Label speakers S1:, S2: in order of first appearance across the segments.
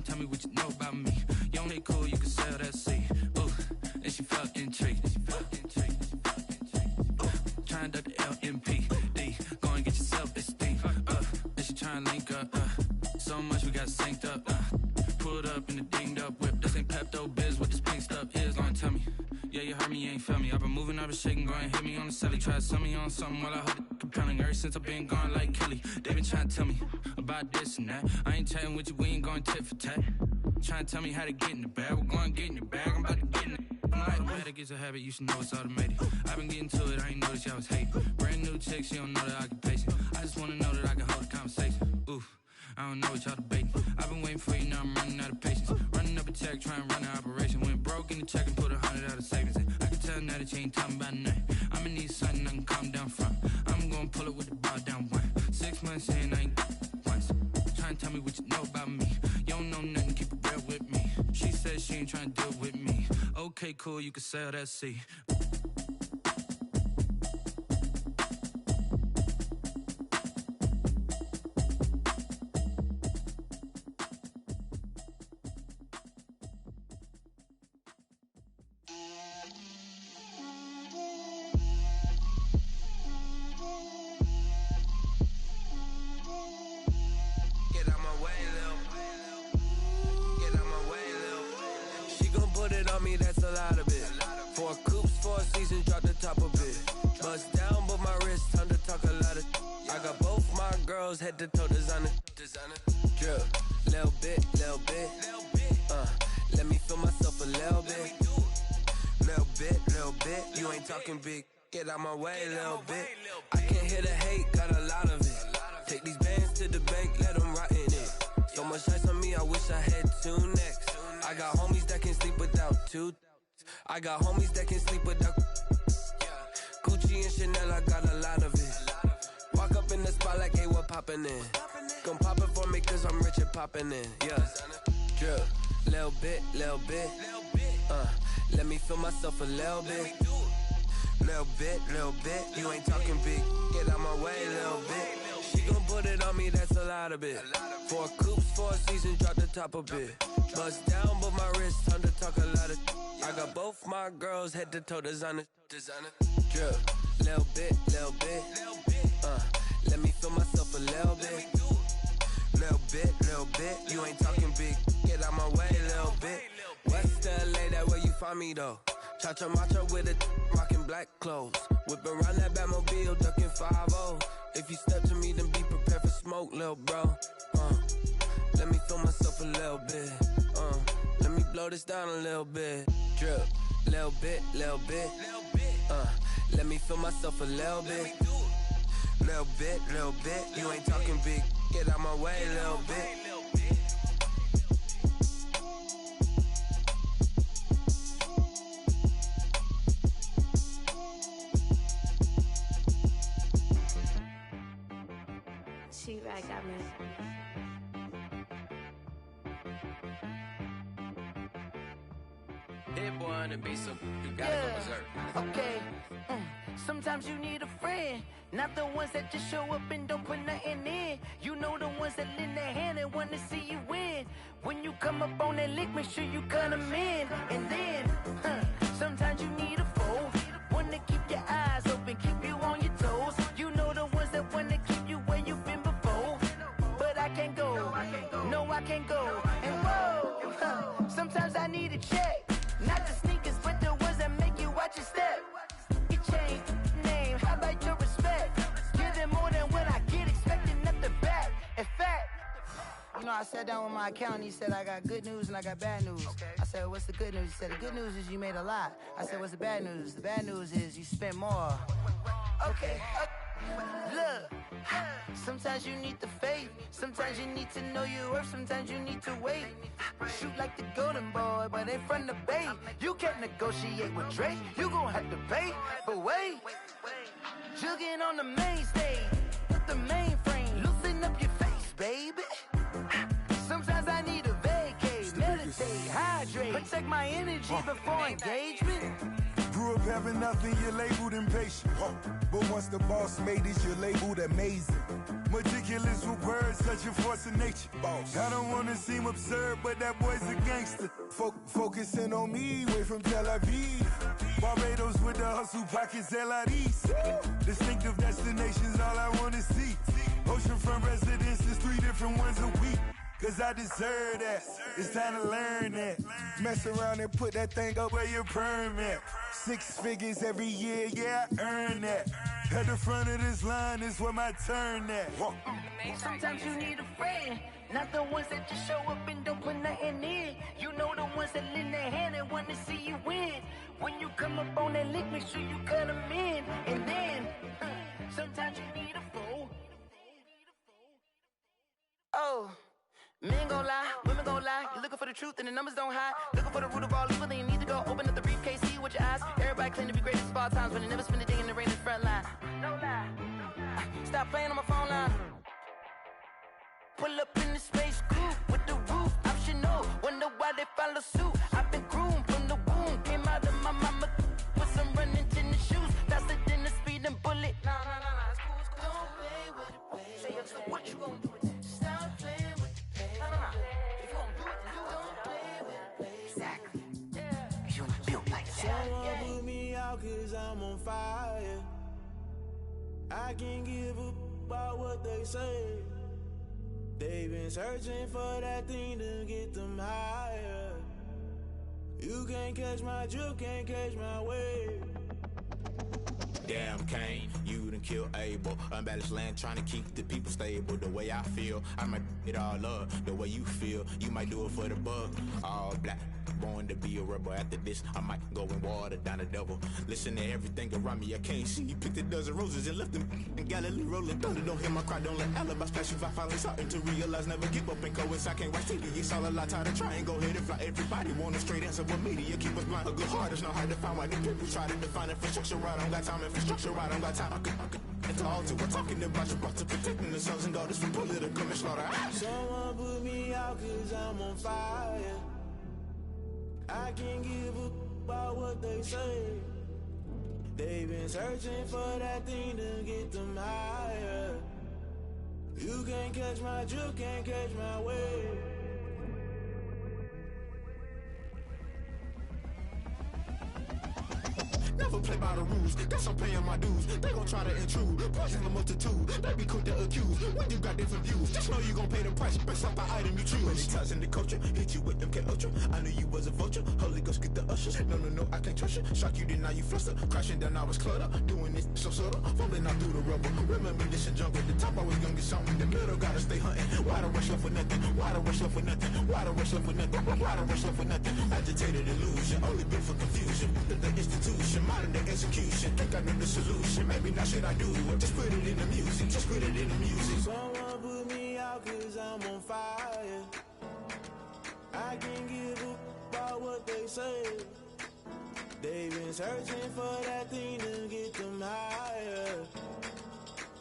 S1: Trying to tell me what you know about me. You don't look cool, you can sell that seed. Ooh, and she felt intrigued. Trying to duck the LMPD. Go and get yourself esteem. And she trying to link up. So much we got synced up. Pulled up in the dinged up whip. This ain't Pepto Biz, what this pink stuff is. Long tell me. Yeah, you heard me, you ain't felt me. I've been moving, I've been shaking, go and hit me on the celly. Try to sell me on something while I hold it compelling. Ever since I've been gone like Kelly, they been trying to tell me about this and that. I ain't chatting with you, we ain't going tit for tat. Trying to tell me how to get in the bag. We're going to get in the bag, I'm about to get in it. I'm like, man, that gets a habit, you should know it's automated. I've been getting to it, I ain't noticed y'all was hating. Brand new chick, she don't know the occupation. I just wanna know that I can hold a conversation. Oof, I don't know what y'all debating. I've been waiting for you, now I'm running out of patience. Running up a check, trying to run an operation. Went broke in the check and put 100 out of savings in. I can tell now that you ain't talking about nothing. I'ma need something I can calm down from. I'm gonna pull it with the bar down one. 6 months in, I ain't once. Trying to tell me what you know about me. You don't know nothing, keep it real with me. She said she ain't trying to deal with me. Okay, cool, you can sell that seed.
S2: Head to toe designer, drip, little bit, let me feel myself a little bit, you ain't talking big, get out my way, little bit, I can't hear the hate, got a lot of it, take these bands to the bank, let them rot in it, so much ice on me, I wish I had 2 necks, I got homies that can sleep without 2, I got homies that can sleep without, Gucci and Chanel, I got a lot of it. Walk up in the spot like, hey, what poppin' in? Gon' pop it for me cause I'm rich and poppin' in, yeah. Drip, little bit, let me feel myself a little bit. Little bit, you ain't talking big, get out my way, little bit. She gon' put it on me, that's a lot of it. 4 coops, 4 seasons, drop the top a bit. Bust down, but my wrist, time to talk a lot of. I got both my girls, head to toe designer. Drip, little bit, let me feel myself a little bit. Little bit, you ain't talking big, get out my way, little bit. West LA, that where you find me though. Cha-cha matcha with a rockin' black clothes. Whip around that Batmobile, ducking 5-0. If you step to me, then be prepared for smoke, little bro. Let me feel myself a little bit. Let me blow this down a little bit. Drip, little bit. Let me feel myself a little bit. Little bit, you ain't talking big, get out my way, little bit.
S3: She-Rag got me.
S4: Hit boy on the beat, so you gotta go berserk.
S5: Okay. Sometimes you need a friend, not the ones that just show up and don't put nothing in. You know the ones that lend their hand and want to see you win. When you come up on that lick, make sure you cut them in. And then, sometimes you need a foe, one to keep your eyes open, keep you on your toes. You know the ones that want to keep you where you've been before. But I can't go, no I can't go. And whoa, sometimes I need a check, not the sneakers but the ones that make you watch your step. Change name, how about your respect? Give them more than what I get, expecting at the back. In fact, you know, I sat down with my accountant, he said I got good news and I got bad news. I said, what's the good news? He said, the good news is you made a lot. I said, what's the bad news? The bad news is you spent more. Okay, look, sometimes you need the faith, sometimes you need to know your worth, sometimes you need to wait. Shoot like the golden boy, but in front of Bay. You can't negotiate with Drake, you gon' have to pay. But wait, jugging on the main stage, with the mainframe, loosen up your face, baby. Sometimes I need a vacate, meditate, hydrate, protect my energy before engagement.
S6: Grew up having nothing, you're labeled impatient. But once the boss made it, you're labeled amazing. Meticulous with words, such a force of nature. Boss. I don't wanna seem absurd, but that boy's a gangster. Focusing on me, way from Tel Aviv. Barbados with the hustle pockets, LIDs. Distinctive destinations, all I wanna see. Oceanfront residences, 3 different ones a week. Cause I deserve that, it's time to learn that. Mess around and put that thing up where your permit. 6 figures every year, yeah, I earn that. At the front of this line is where my turn at.
S5: Sometimes you need a friend, not the ones that just show up and don't put nothing in. You know the ones that lend their hand and want to see you win. When you come up on that lick, make sure you cut them in. And then, sometimes you need a fool. Oh. Men gon' lie, women gon' lie. You're looking for the truth and the numbers don't hide. Looking for the root of all evil, then you need to go open up the briefcase, see with your eyes. Everybody claim to be greatest of all times, but they never spend a day in the rain in the front line. No lie. Stop playing on my phone line. Pull up in the space coupe with the roof optional. Wonder why they follow suit. I've been groomed from the womb. Came out of my mama with some running tennis shoes. Faster than the speeding bullet. Nah, it's cool, it's cool. Don't play with it, baby. Say yo, so what you gon' do with it? Stop playing with it. If you gon' do it, you don't play with it. Exactly. Yeah. You built like that.
S7: Someone put me out cause I'm on fire. I can't give up about what they say. They've been searching for that thing to get them higher. You can't catch my drift, can't catch my wave.
S8: Damn Cain, you done killed Abel. Unbalanced land trying to keep the people stable. The way I feel, I might it all up. The way you feel, you might do it for the buck. All black, born to be a rebel. After this, I might go and water down the devil. Listen to everything around me, I can't see. You picked a dozen roses and left them in Galilee rolling thunder. Don't hear my cry, don't let alibis flash. If I finally starting to realize, never give up and coincide. Can't watch TV, it's all a lot. Tired of trying, go ahead and fly. Everybody want a straight answer, but media keep us blind. A good heart is not hard to find. Why the people try to define infrastructure right? I don't got time, infrastructure right, I don't got time. I could talk to. We're talking about you, about to protecting the sons and daughters from political and slaughter.
S7: Someone put me out cause I'm on fire. I can't give up about what they say. They've been searching for that thing to get them higher. You can't catch my drift, can't catch my wave.
S8: Never play by the rules, guess I'm paying my dues. They gon' try to intrude, poison the multitude. They be quick to accuse, when you got different views. Just know you gon' pay the price, based off the item you choose. Many times in the culture, hit you with MK Ultra. I knew you was a vulture, Holy Ghost get the ushers. No, I can't trust you. Shock you, then now you fluster. Crashing down, I was cluttered. Doing this so subtle, falling out through the rubble. Remember this in jungle, the top I was gonna get something. The middle gotta stay hunting. Why the rush left for nothing? Why the rush left for nothing? Why the rush left for nothing? Why the rush left for nothing? Agitated illusion, only built for confusion. The institution, modern day execution. Think I know the solution. Maybe not shit I do. Just put it in the music. Just put it in the music.
S7: Someone put me out cause I'm on fire. I can't give up about what they say. They've been searching for that thing to get them higher.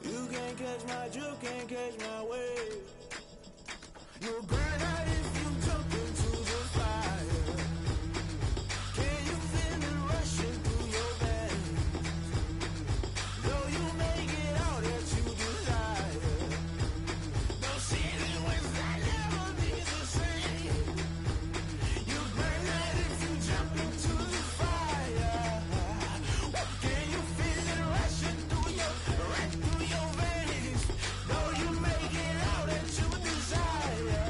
S7: You can't catch my drift, can't catch my wave. You'll burn out if you jump into the fire. Can you feel it rushing through your veins? Though you may get all that you desire, no city was that never be the same. You burn out if you jump into the fire. Can you feel it rushing through your veins? Though you may get all that you desire.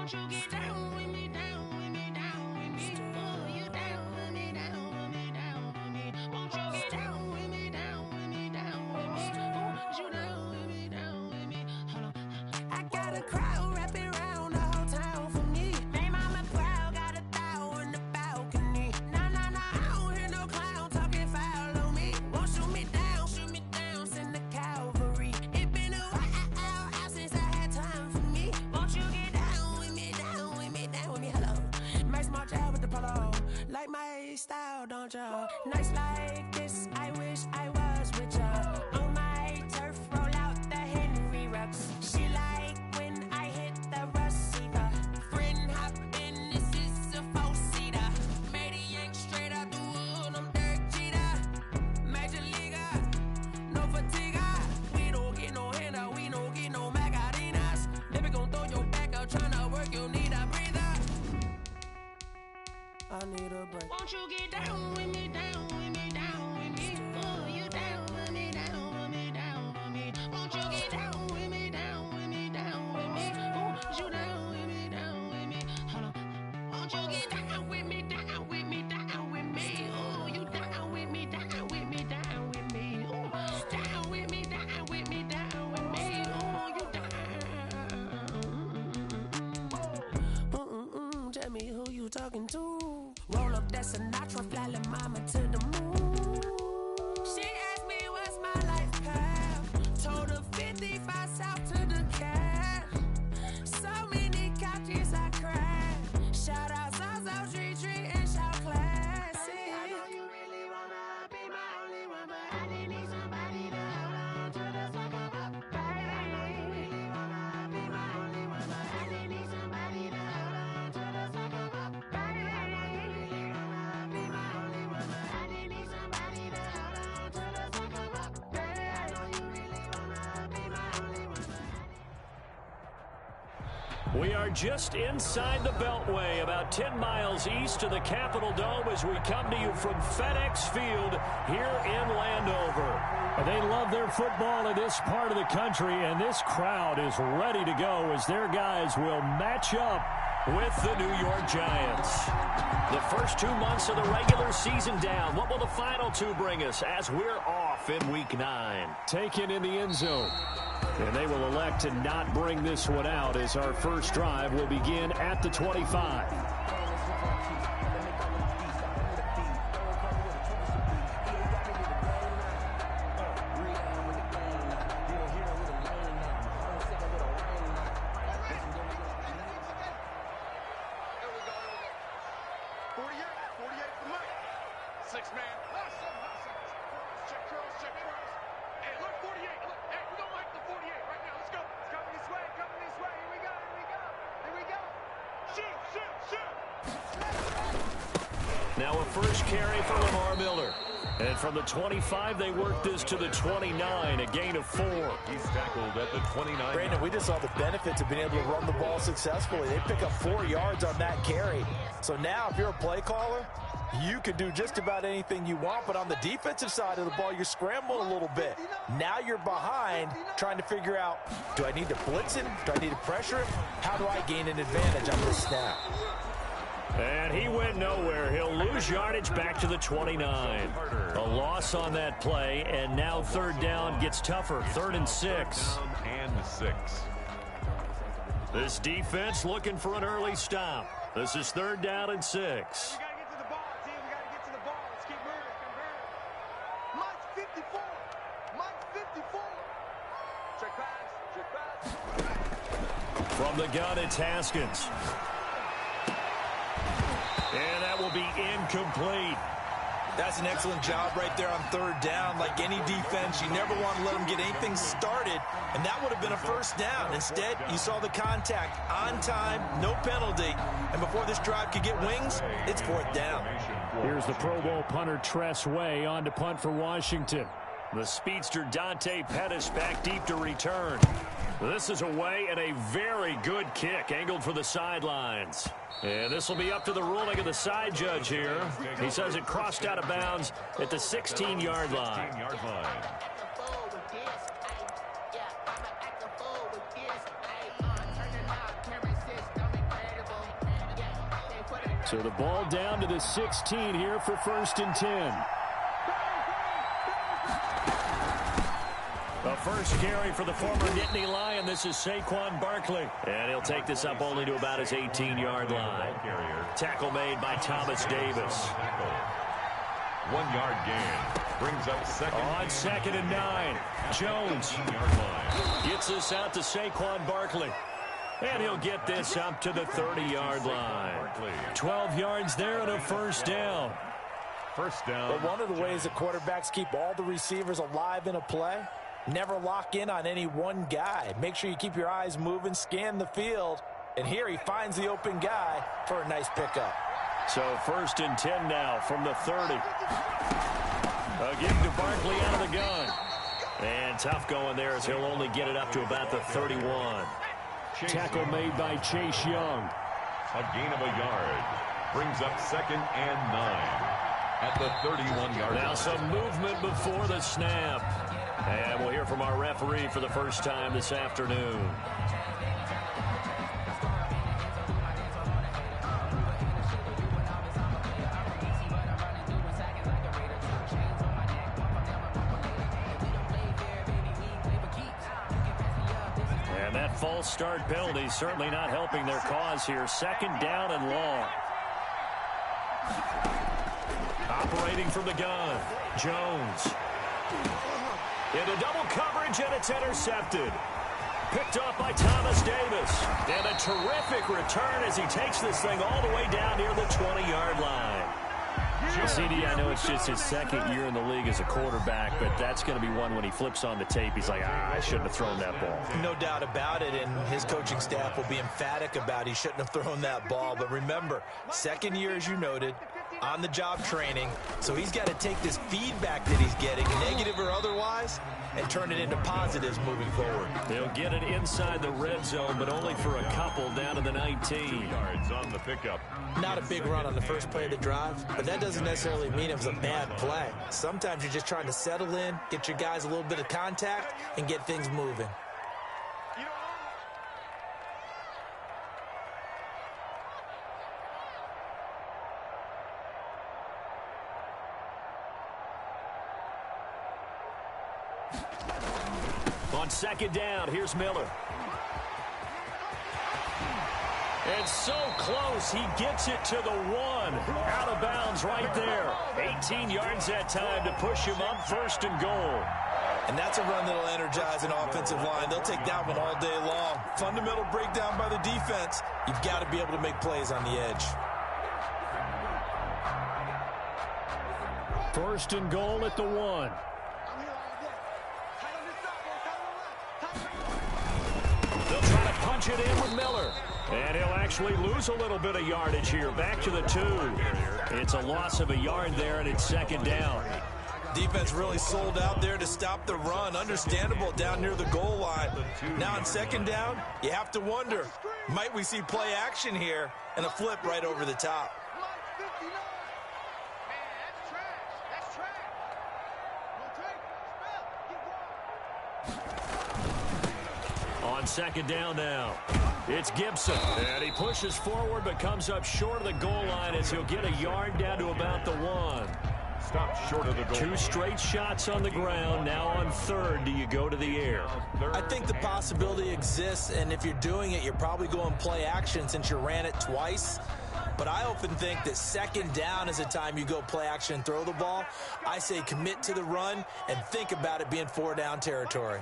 S9: Won't you get down with me, down with me, down with me? Oh, you down with me, down with me, down with me. Won't you get down with me, down with me, down with me? Oh, you down with me, down with me? Hold on. I got a crowd wrapping around the whole town for me. They mama proud, got a thou on the balcony. Nah, nah, nah, I don't hear no clown talking foul on me. Won't shoot me down, send the cavalry. It been a while since I had time for me. Won't you get down with me, down with me, down with me? Hello. Max March out with the polo. Like my style, don't ya? Nights like this, I wish I was with ya. On my turf, roll out the Henry Rux. She like when I hit the receiver. Friend hop in, this is a four-seater. Made a yank straight out the wood, I'm Derek Jeter. Major leaguer, no fatigue. We don't get no handout, we don't get no Macarinas. They be gon' throw your back out, tryna work, you need a breather. I need a break. Won't you get down with me, down with me, down with me? Oh, you down with me, down with me, down with me? Won't you get down with me, down with me, down with me? Oh, you down with me, down with me? Hold on. Won't you get down with me, down with me, down with me? Oh, you down with me, down with me, down with me? Oh, down with me, down with me, down with me? Oh, you down. Tell me who you talking to. Roll up that Sinatra, fly la mama to the moon. She asked me what's my life path. Told her 55 south to the cat. So many couches I cried. Shout out Zazo, Tree, and shout classic. I know you really wanna be my only one, but I didn't need somebody to hold on to the sucker up, baby. I know you really wanna be my only one, but I didn't need somebody to hold on to the sucker up, baby. I know you really wanna be my only one, but I didn't need somebody to hold on to the sucker up, baby. I know you really wanna be my only one.
S10: We are just inside the Beltway, about 10 miles east of the Capitol Dome as we come to you from FedEx Field here in Landover. They love their football in this part of the country, and this crowd is ready to go as their guys will match up with the New York Giants. The first 2 months of the regular season down. What will the final two bring us as we're off in Week 9? Taken in the end zone. And they will elect to not bring this one out as our first drive will begin at the 25. Now a first carry for Lamar Miller. And from the 25, they work this to the 29, a gain of 4.
S11: He's tackled at the 29.
S12: Brandon, we just saw the benefits of being able to run the ball successfully. They pick up 4 yards on that carry. So now if you're a play caller, you can do just about anything you want, but on the defensive side of the ball, you're scrambling a little bit. Now you're behind trying to figure out, do I need to blitz him? Do I need to pressure him? How do I gain an advantage on this snap?
S10: And he went nowhere. He'll lose yardage back to the 29. A loss on that play, and now third down gets tougher. 3rd and 6. This defense looking for an early stop. This is 3rd down and 6. From the gun, it's Haskins. And that will be incomplete.
S12: That's an excellent job right there on 3rd down. Like any defense, you never want to let them get anything started, and that would have been a first down. Instead, you saw the contact on time, no penalty, and before this drive could get wings, it's 4th down.
S10: Here's the Pro Bowl punter Tress Way on to punt for Washington. The speedster Dante Pettis back deep to return. This is away and a very good kick angled for the sidelines. And this will be up to the ruling of the side judge here. He says it crossed out of bounds at the 16-yard line. So the ball down to the 16 here for 1st and 10. The first carry for the former Nittany Lion. This is Saquon Barkley. And he'll take this up only to about his 18-yard line. Tackle made by Thomas Davis.
S11: 1 yard gain. Brings up second.
S10: On 2nd and 9. Jones gets this out to Saquon Barkley. And he'll get this up to the 30-yard line. 12 yards there and a first down.
S11: First down.
S12: But one of the ways that quarterbacks keep all the receivers alive in a play, never lock in on any one guy. Make sure you keep your eyes moving, scan the field. And here he finds the open guy for a nice pickup.
S10: So 1st and 10 now from the 30. Again to Barkley out of the gun. And tough going there as he'll only get it up to about the 31. Tackle made by Chase Young.
S11: A gain of a yard. Brings up 2nd and 9 at the 31-yard line.
S10: Now some movement before the snap. And we'll hear from our referee for the first time this afternoon. And that false start penalty certainly not helping their cause here. 2nd down and long. Operating from the gun, Jones. Into double coverage, and it's intercepted. Picked off by Thomas Davis. And a terrific return as he takes this thing all the way down near the 20-yard line. CD, I know it's just his 2nd year in the league as a quarterback, but that's going to be one when he flips on the tape, he's like, I shouldn't have thrown that ball.
S12: No doubt about it, and his coaching staff will be emphatic about he shouldn't have thrown that ball. But remember, 2nd year, as you noted, on-the-job training, so he's got to take this feedback that he's getting, negative or otherwise, and turn it into positives moving forward.
S10: They'll get it inside the red zone, but only for a couple down to the 19.
S11: Yards on the pickup.
S12: Not a big run on the first play of the drive, but that doesn't necessarily mean it was a bad play. Sometimes you're just trying to settle in, get your guys a little bit of contact, and get things moving.
S10: On 2nd down, here's Miller. And so close, he gets it to the 1. Out of bounds right there. 18 yards that time to push him up 1st and goal.
S12: And that's a run that'll energize an offensive line. They'll take that one all day long. Fundamental breakdown by the defense. You've got to be able to make plays on the edge.
S10: 1st and goal at the 1. They'll try to punch it in with Miller. And he'll actually lose a little bit of yardage here. Back to the 2. It's a loss of a yard there, and it's 2nd down.
S12: Defense really sold out there to stop the run. Understandable down near the goal line. Now on 2nd down, you have to wonder, might we see play action here and a flip right over the top?
S10: On 2nd down now, it's Gibson. And he pushes forward but comes up short of the goal line as he'll get a yard down to about the 1.
S11: Stop short of the goal.
S10: 2 straight shots on the ground. Now on 3rd, do you go to the air?
S12: I think the possibility exists, and if you're doing it, you're probably going play action since you ran it twice. But I often think that 2nd down is the time you go play action and throw the ball. I say commit to the run and think about it being 4-down territory.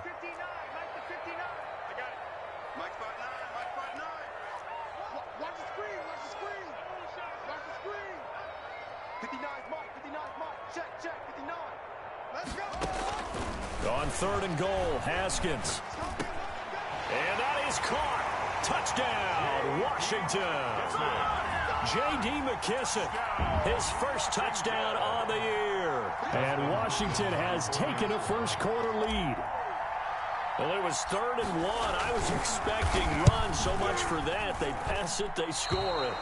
S10: On 3rd and goal, Haskins. And that is caught. Touchdown, Washington. J.D. McKissick, his first touchdown on the year. And Washington has taken a first quarter lead. Well, it was 3rd and 1. I was expecting runs. So much for that. They pass it, they score it.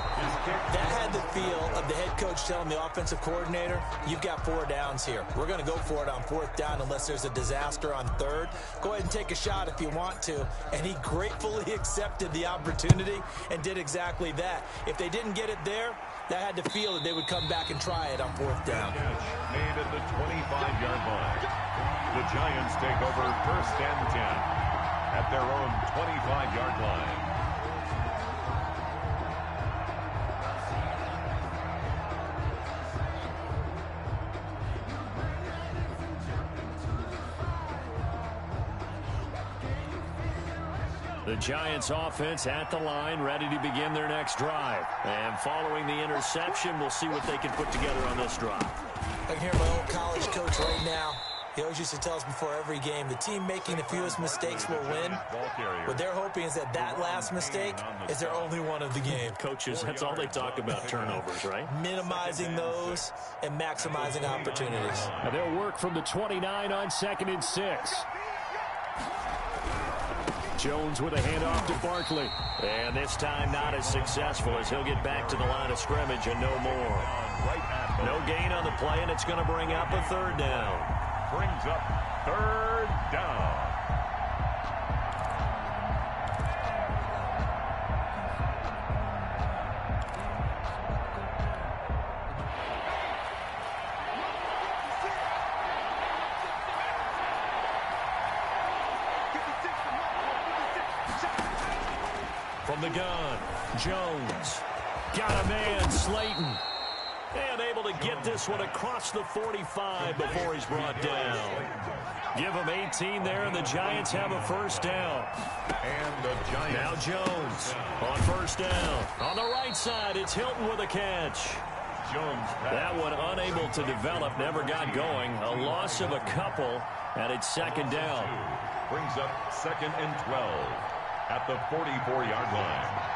S12: That had the feel of the head coach telling the offensive coordinator, you've got 4 downs here. We're going to go for it on 4th down unless there's a disaster on 3rd. Go ahead and take a shot if you want to. And he gratefully accepted the opportunity and did exactly that. If they didn't get it there, that had the feel that they would come back and try it on 4th down.
S11: Made at the 25-yard line. The Giants take over 1st and 10 at their own 25-yard line.
S10: The Giants offense at the line, ready to begin their next drive. And following the interception, we'll see what they can put together on this drive.
S12: I can hear my old college coach right now. He always used to tell us before every game, the team making the fewest mistakes will win. What they're hoping is that that last mistake is their only one of the game.
S10: Coaches, that's all they talk about, turnovers, right?
S12: Minimizing those and maximizing opportunities.
S10: Now they'll work from the 29 on 2nd and 6. Jones with a handoff to Barkley. And this time not as successful as he'll get back to the line of scrimmage and no more. No gain on the play, and it's going to bring up a 3rd down.
S11: Brings up 3rd down.
S10: From the gun, Jones. Got a man, Slayton. And able to get this one across the 45 before he's brought down. Give him 18 there, and the Giants have a 1st down.
S11: And the Giants.
S10: Now Jones on 1st down. On the right side, it's Hilton with a catch.
S11: Jones.
S10: That one unable to develop, never got going. A loss of a couple, and it's 2nd down.
S11: Brings up 2nd and 12 at the 44-yard line.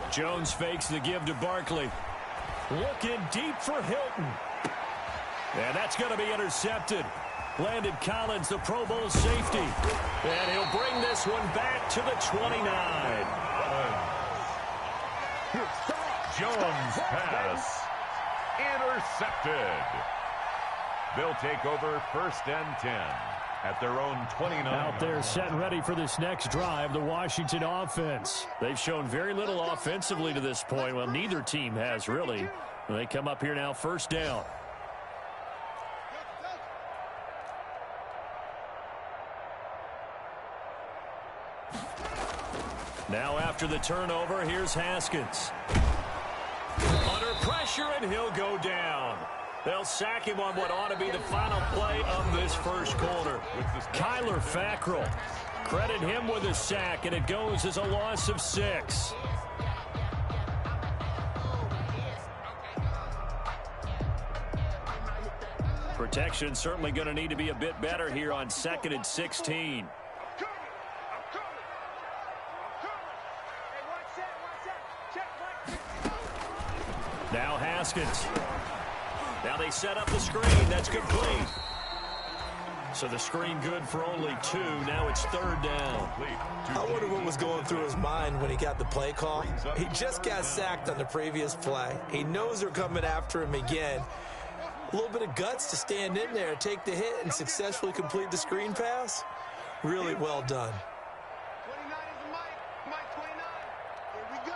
S10: Jones fakes the give to Barkley. Looking deep for Hilton. And that's going to be intercepted. Landon Collins, the Pro Bowl safety. And he'll bring this one back to the 29.
S11: Jones pass. Intercepted. They'll take over 1st and 10 at their own 29.
S10: Out there set and ready for this next drive, the Washington offense. They've shown very little offensively to this point. Well, neither team has really. They come up here now, 1st down. Now after the turnover, here's Haskins. Under pressure, and he'll go down. They'll sack him on what ought to be the final play of this 1st quarter. Kyler Fackrell. Credit him with a sack, and it goes as a loss of 6. Protection certainly going to need to be a bit better here on 2nd and 16. Now Haskins. Now they set up the screen. That's complete. So the screen good for only 2. Now it's 3rd down.
S12: I wonder what was going through his mind when he got the play call. He just got sacked on the previous play. He knows they're coming after him again. A little bit of guts to stand in there, take the hit, and successfully complete the screen pass. Really well done.
S7: 29 is the Mike 29. Here we go.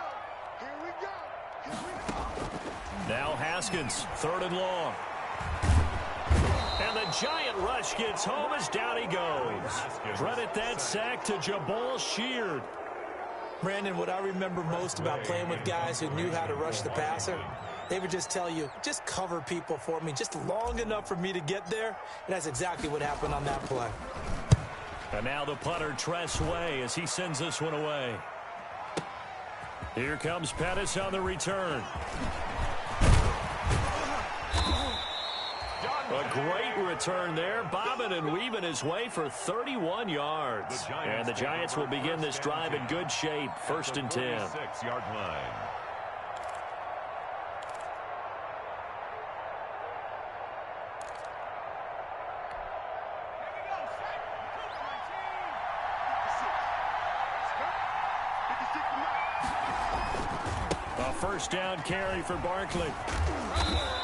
S10: Now Haskins, 3rd and long. And the giant rush gets home as down he goes. Credit that sack to Jabal Sheard.
S12: Brandon, what I remember most about playing with guys who knew how to rush the passer, they would just tell you, just cover people for me, just long enough for me to get there. And that's exactly what happened on that play.
S10: And now the punter, Tress Way, as he sends this one away. Here comes Pettis on the return. A great return there, bobbing and weaving his way for 31 yards. And the Giants will begin this drive in good shape, 1st and 10.
S11: 6-yard line.
S10: first down carry for Barkley.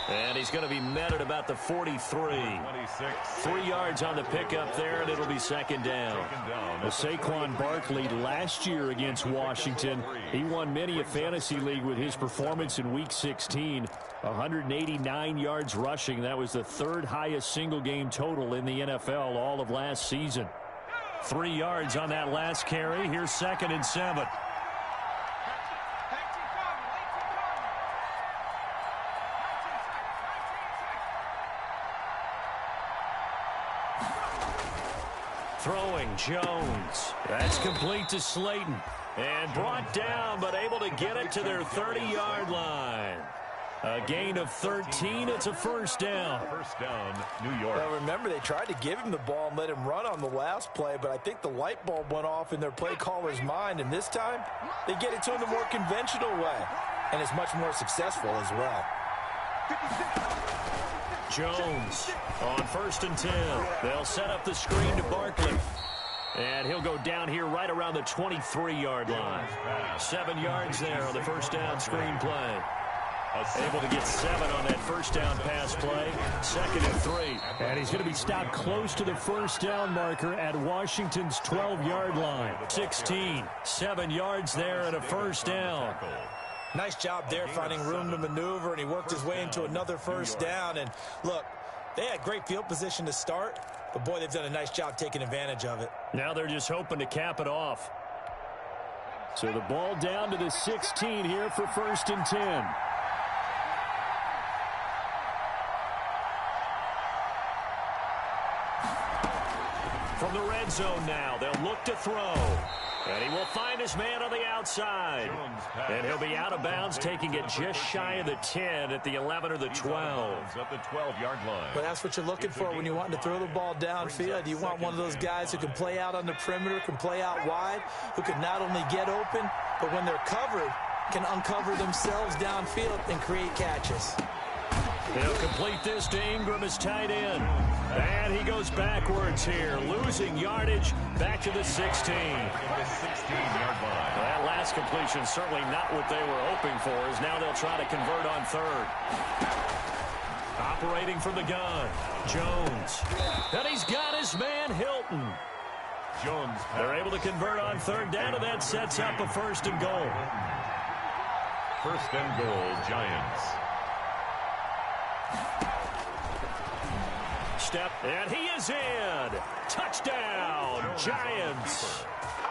S10: And he's going to be met at about the 43. 3 yards on the pickup there, and it'll be second down. Well, Saquon Barkley last year against Washington, he won many a fantasy league with his performance in Week 16. 189 yards rushing. That was the third highest single game total in the NFL all of last season. 3 yards on that last carry. Here's 2nd and 7. Throwing Jones. That's complete to Slayton. And brought down, but able to get it to their 30-yard line. A gain of 13. It's a first down.
S11: First down, New York.
S12: Now remember, they tried to give him the ball and let him run on the last play, but I think the light bulb went off in their play caller's mind, and this time they get it to him the more conventional way, and it's much more successful as well.
S10: Jones on 1st and 10. They'll set up the screen to Barkley. And he'll go down here right around the 23-yard line. 7 yards there on the first down screen play. Able to get 7 on that first down pass play. 2nd and 3. And he's going to be stopped close to the first down marker at Washington's 12-yard line. 16. 7 yards there and a first down.
S12: Nice job there finding room to maneuver, and he worked his way into another first down. And look, they had great field position to start, but boy, they've done a nice job taking advantage of it.
S10: Now they're just hoping to cap it off. So the ball down to the 16 here for 1st and 10. From the red zone now, they'll look to throw. And he will find his man on the outside. And he'll be out of bounds, taking it just shy of the 10 at the 11 or the 12.
S11: At the 12-yard line.
S12: But that's what you're looking for when you want to throw the ball downfield. You want one of those guys who can play out on the perimeter, can play out wide, who can not only get open, but when they're covered, can uncover themselves downfield and create catches.
S10: They'll complete this to Ingram as tight end. And he goes backwards here, losing yardage back to the 16.
S11: The 16-yard line.
S10: That last completion certainly not what they were hoping for, as now they'll try to convert on 3rd. Operating from the gun, Jones. And he's got his man, Hilton.
S11: Jones.
S10: They're able to convert on 3rd down, and that sets up a 1st and goal.
S11: 1st and goal, Giants.
S10: Step, and he is in. Touchdown, Giants.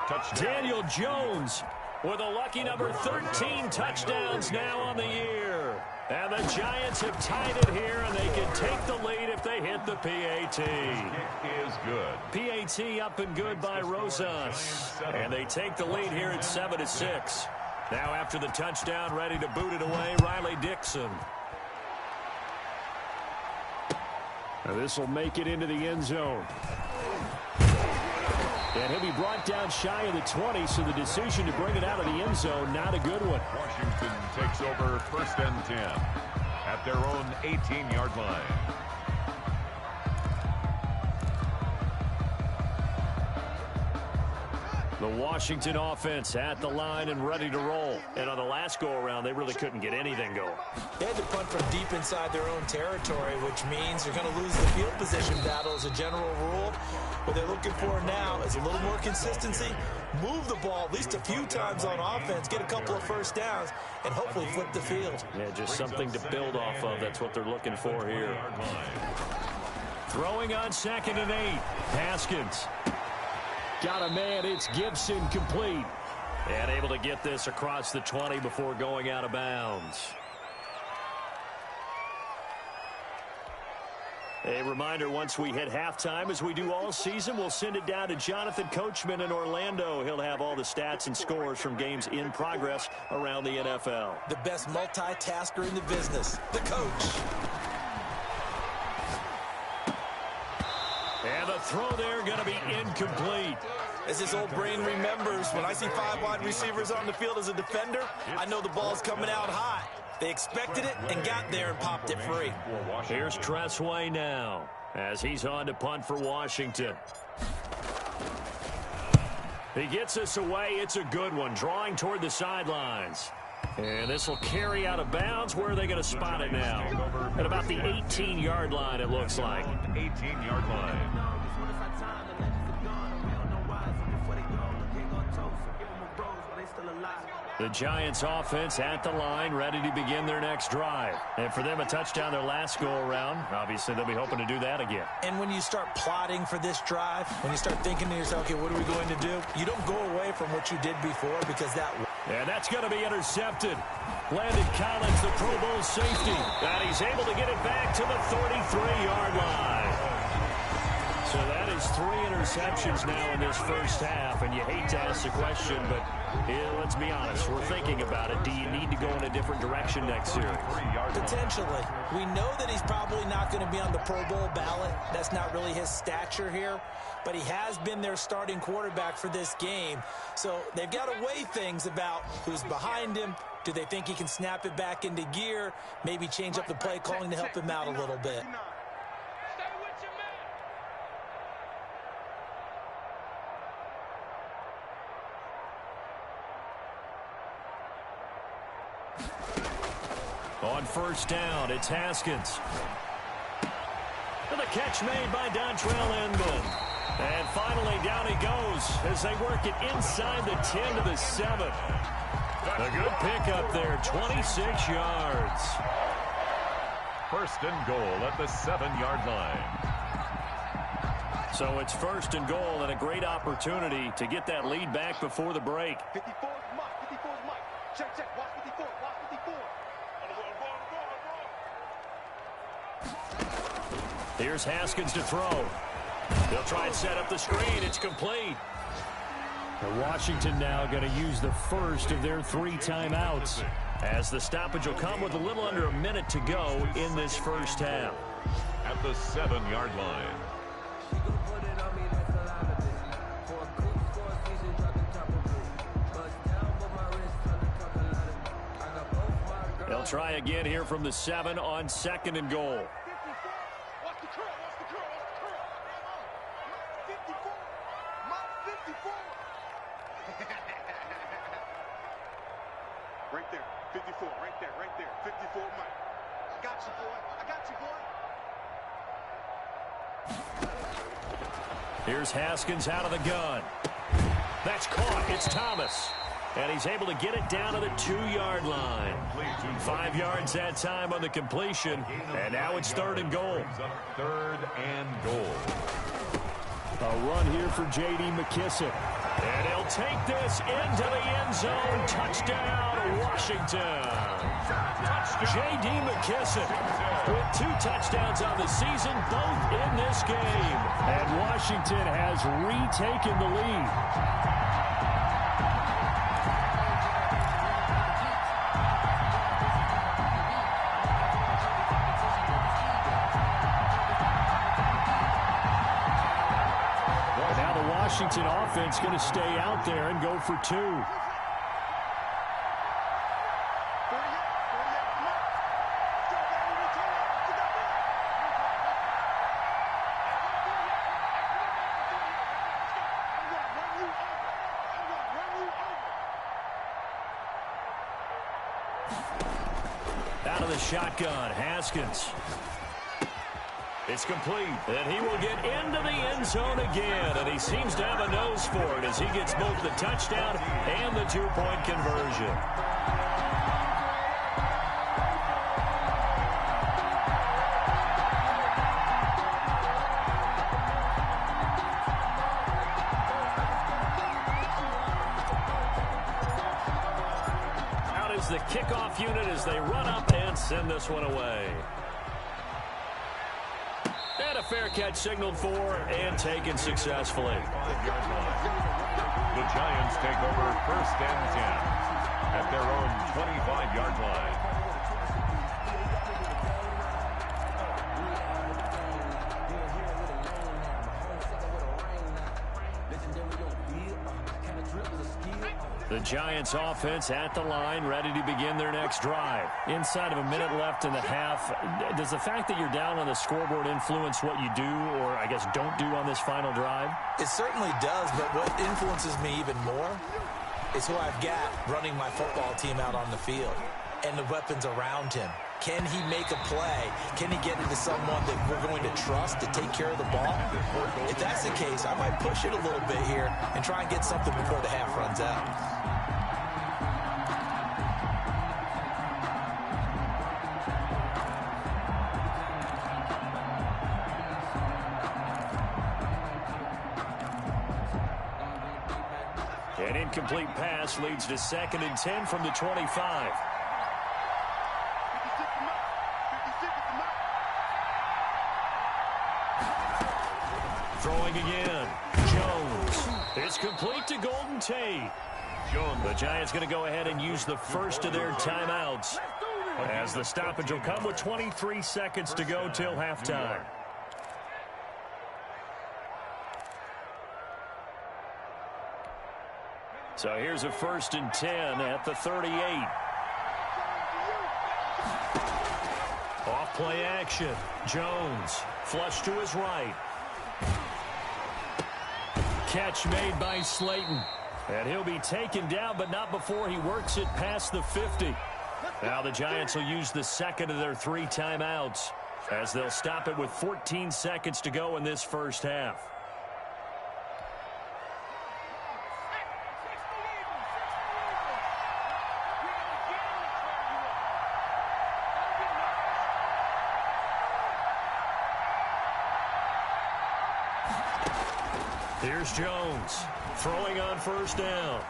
S10: Touchdown. Daniel Jones with a lucky number 13 touchdowns now on the year. And the Giants have tied it here, and they can take the lead if they hit the PAT.
S11: Kick is good.
S10: PAT up and good by Rosas. And they take the lead here at 7-6. Now after the touchdown, ready to boot it away, Riley Dixon. Now this will make it into the end zone. And he'll be brought down shy of the 20, so the decision to bring it out of the end zone, not a good one.
S11: Washington takes over 1st and 10 at their own 18-yard line.
S10: The Washington offense at the line and ready to roll. And on the last go-around, they really couldn't get anything going.
S12: They had to punt from deep inside their own territory, which means they're going to lose the field position battle as a general rule. What they're looking for now is a little more consistency, move the ball at least a few times on offense, get a couple of first downs, and hopefully flip the field.
S10: Yeah, just something to build off of. That's what they're looking for here. Throwing on 2nd and 8. Haskins. Got a man, it's Gibson, complete. And able to get this across the 20 before going out of bounds. A reminder, once we hit halftime, as we do all season, we'll send it down to Jonathan Coachman in Orlando. He'll have all the stats and scores from games in progress around the NFL.
S12: The best multitasker in the business, the coach.
S10: And the throw there going to be incomplete.
S12: As his old brain remembers, when I see 5 wide receivers on the field as a defender, I know the ball's coming out hot. They expected it and got there and popped it free.
S10: Here's Tressway now as he's on to punt for Washington. He gets us away. It's a good one, drawing toward the sidelines. And this will carry out of bounds. Where are they going to spot it now? At about the 18-yard line, it looks like.
S11: 18-yard line.
S10: The Giants offense at the line, ready to begin their next drive. And for them, a touchdown their last go-around. Obviously, they'll be hoping to do that again.
S12: And when you start plotting for this drive, when you start thinking to yourself, okay, what are we going to do? You don't go away from what you did before because that...
S10: And that's going to be intercepted. Landon Collins, the Pro Bowl safety. And he's able to get it back to the 33-yard line. So that is 3 interceptions now in this first half. And you hate to ask the question, but let's be honest. We're thinking about it. Do you need to go in a different direction next series?
S12: Potentially. We know that he's probably not going to be on the Pro Bowl ballot. That's not really his stature here. But he has been their starting quarterback for this game. So they've got to weigh things about who's behind him. Do they think he can snap it back into gear? Maybe change up the play calling to help him out a little bit.
S10: On first down, it's Haskins. And the catch made by Dontrell Inman. And finally, down he goes as they work it inside the 10 to the 7. A good pickup there, 26 yards.
S11: First and goal at the 7-yard line.
S10: So it's first and goal and a great opportunity to get that lead back before the break.
S13: 54 Mike. 54 Mike. Check. Watch 54. Watch 54.
S10: Here's Haskins to throw. They'll try and set up the screen. It's complete. Washington now going to use the first of their 3 timeouts, as the stoppage will come with a little under a minute to go in this first half.
S11: At the 7-yard line.
S10: They'll try again here from the 7 on second and goal.
S13: Right there, 54, right there, 54, Mike. I got you, boy.
S10: Here's Haskins out of the gun. That's caught. It's Thomas. And he's able to get it down to the 2-yard line. 5 yards that time on the completion. And now it's third and goal.
S11: Third and goal.
S10: A run here for J.D. McKissick. And he'll take this into the end zone. Touchdown, Washington. J.D. McKissick with 2 touchdowns on the season, both in this game. And Washington has retaken the lead. Washington offense going to stay out there and go for 2. Out of the shotgun, Haskins. It's complete, and he will get into the end zone again, and he seems to have a nose for it as he gets both the touchdown and the 2-point conversion. Out is the kickoff unit as they run up and send this one away. And a fair catch signaled for and taken successfully.
S11: The Giants take over first and 10 at their own 25-yard line.
S10: The Giants offense at the line, ready to begin their next drive. Inside of a minute left in the half, does the fact that you're down on the scoreboard influence what you do, or I guess don't do on this final drive?
S12: It certainly does, but what influences me even more is who I've got running my football team out on the field and the weapons around him. Can he make a play? Can he get into someone that we're going to trust to take care of the ball? If that's the case, I might push it a little bit here and try and get something before the half runs out.
S10: An incomplete pass leads to 2nd and 10 from the 25. Throwing again. Jones. It's complete to Golden Tate. The Giants going to go ahead and use the first of their timeouts, as the stoppage will come with 23 seconds to go till halftime. So here's a 1st and 10 at the 38. Off play action. Jones. Flush to his right. Catch made by Slayton. And he'll be taken down, but not before he works it past the 50. Now the Giants will use the second of their 3 timeouts, as they'll stop it with 14 seconds to go in this first half. Here's Jones, throwing on 1st down.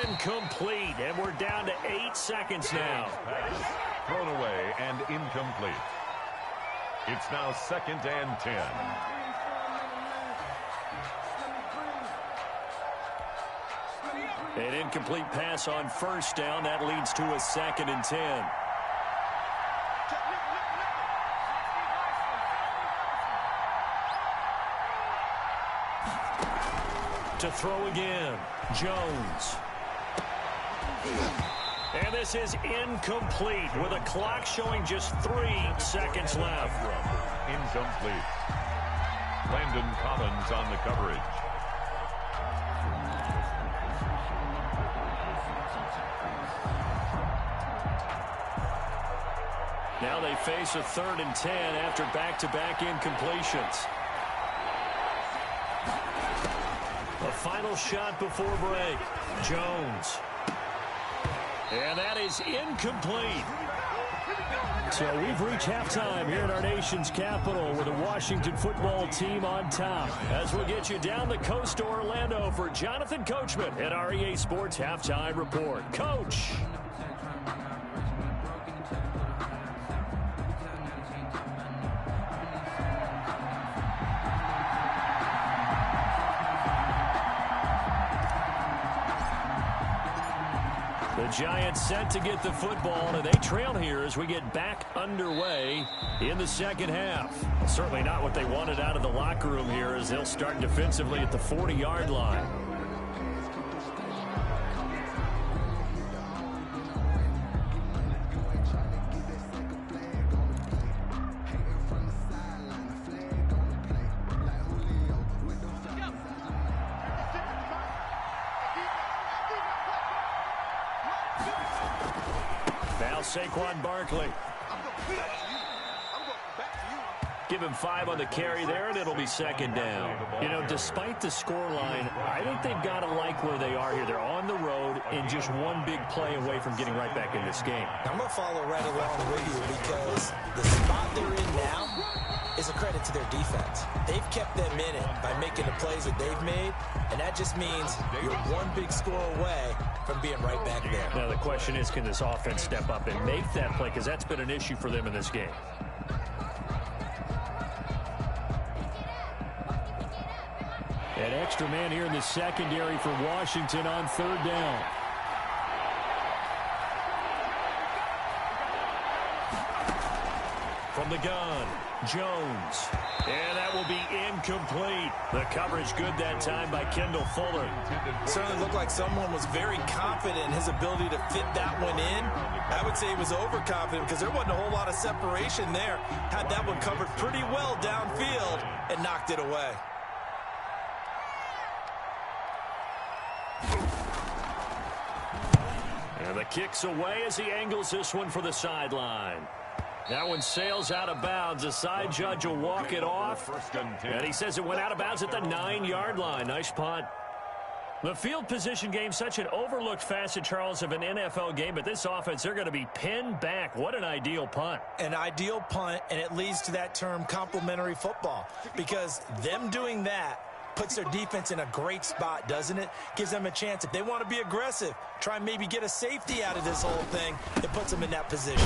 S10: Incomplete, and we're down to 8 seconds now.
S11: Thrown away and incomplete. It's now 2nd and 10.
S10: An incomplete pass on 1st down. That leads to a 2nd and 10. To throw again, Jones. And this is incomplete with a clock showing just 3 seconds left.
S11: Incomplete. Landon Collins on the coverage.
S10: Now they face a 3rd and 10 after back-to-back incompletions. The final shot before break. Jones. And that is incomplete. So we've reached halftime here in our nation's capital with the Washington football team on top. As we'll get you down the coast to Orlando for Jonathan Coachman at our EA Sports Halftime Report. Coach. The Giants set to get the football, and they trail here as we get back underway in the second half. Certainly not what they wanted out of the locker room here, as they'll start defensively at the 40-yard line. Saquon Barkley. Give him 5 on the carry there, and it'll be 2nd down. You know, despite the scoreline, I think they've got to like where they are here. They're on the road and just one big play away from getting right back in this game.
S12: I'm going to follow right along with you because the spot they're in now is a credit to their defense. They've kept them in it by making the plays that they've made, and that just means you're one big score away from being right back there.
S10: Now the question is, can this offense step up and make that play? Because that's been an issue for them in this game. An extra man here in the secondary for Washington on 3rd down. From the gun, Jones. And that will be incomplete. The coverage good that time by Kendall Fuller.
S12: Certainly looked like someone was very confident in his ability to fit that one in. I would say he was overconfident because there wasn't a whole lot of separation there. Had that one covered pretty well downfield and knocked it away.
S10: And the kick's away as he angles this one for the sideline. That one sails out of bounds. The side judge will walk it off. And he says it went out of bounds at the 9-yard line. Nice punt. The field position game, such an overlooked facet, Charles, of an NFL game. But this offense, they're going to be pinned back. What an ideal punt.
S12: An ideal punt, and it leads to that term complementary football. Because them doing that puts their defense in a great spot, doesn't it? Gives them a chance. If they want to be aggressive, try and maybe get a safety out of this whole thing, it puts them in that position.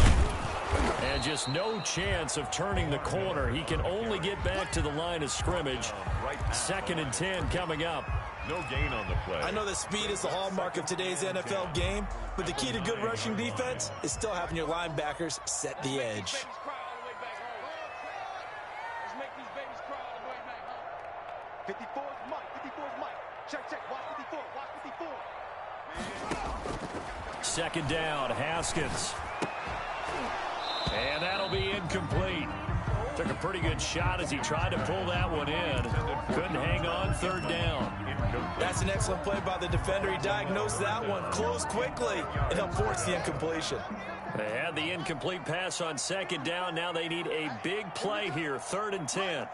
S10: And just no chance of turning the corner. He can only get back to the line of scrimmage. 2nd and 10 coming up.
S11: No gain on the play.
S12: I know that speed is the hallmark of today's NFL game, but the key to good rushing defense is still having your linebackers set the edge.
S13: 54's Mike. 54's Mike. Check. Watch 54. Watch 54.
S10: 2nd down, Haskins. And that'll be incomplete. Took a pretty good shot as he tried to pull that one in. Couldn't hang on. 3rd down.
S12: That's an excellent play by the defender. He diagnosed that one, closed quickly, and they'll force the incompletion.
S10: They had the incomplete pass on 2nd down. Now they need a big play here. 3rd and 10.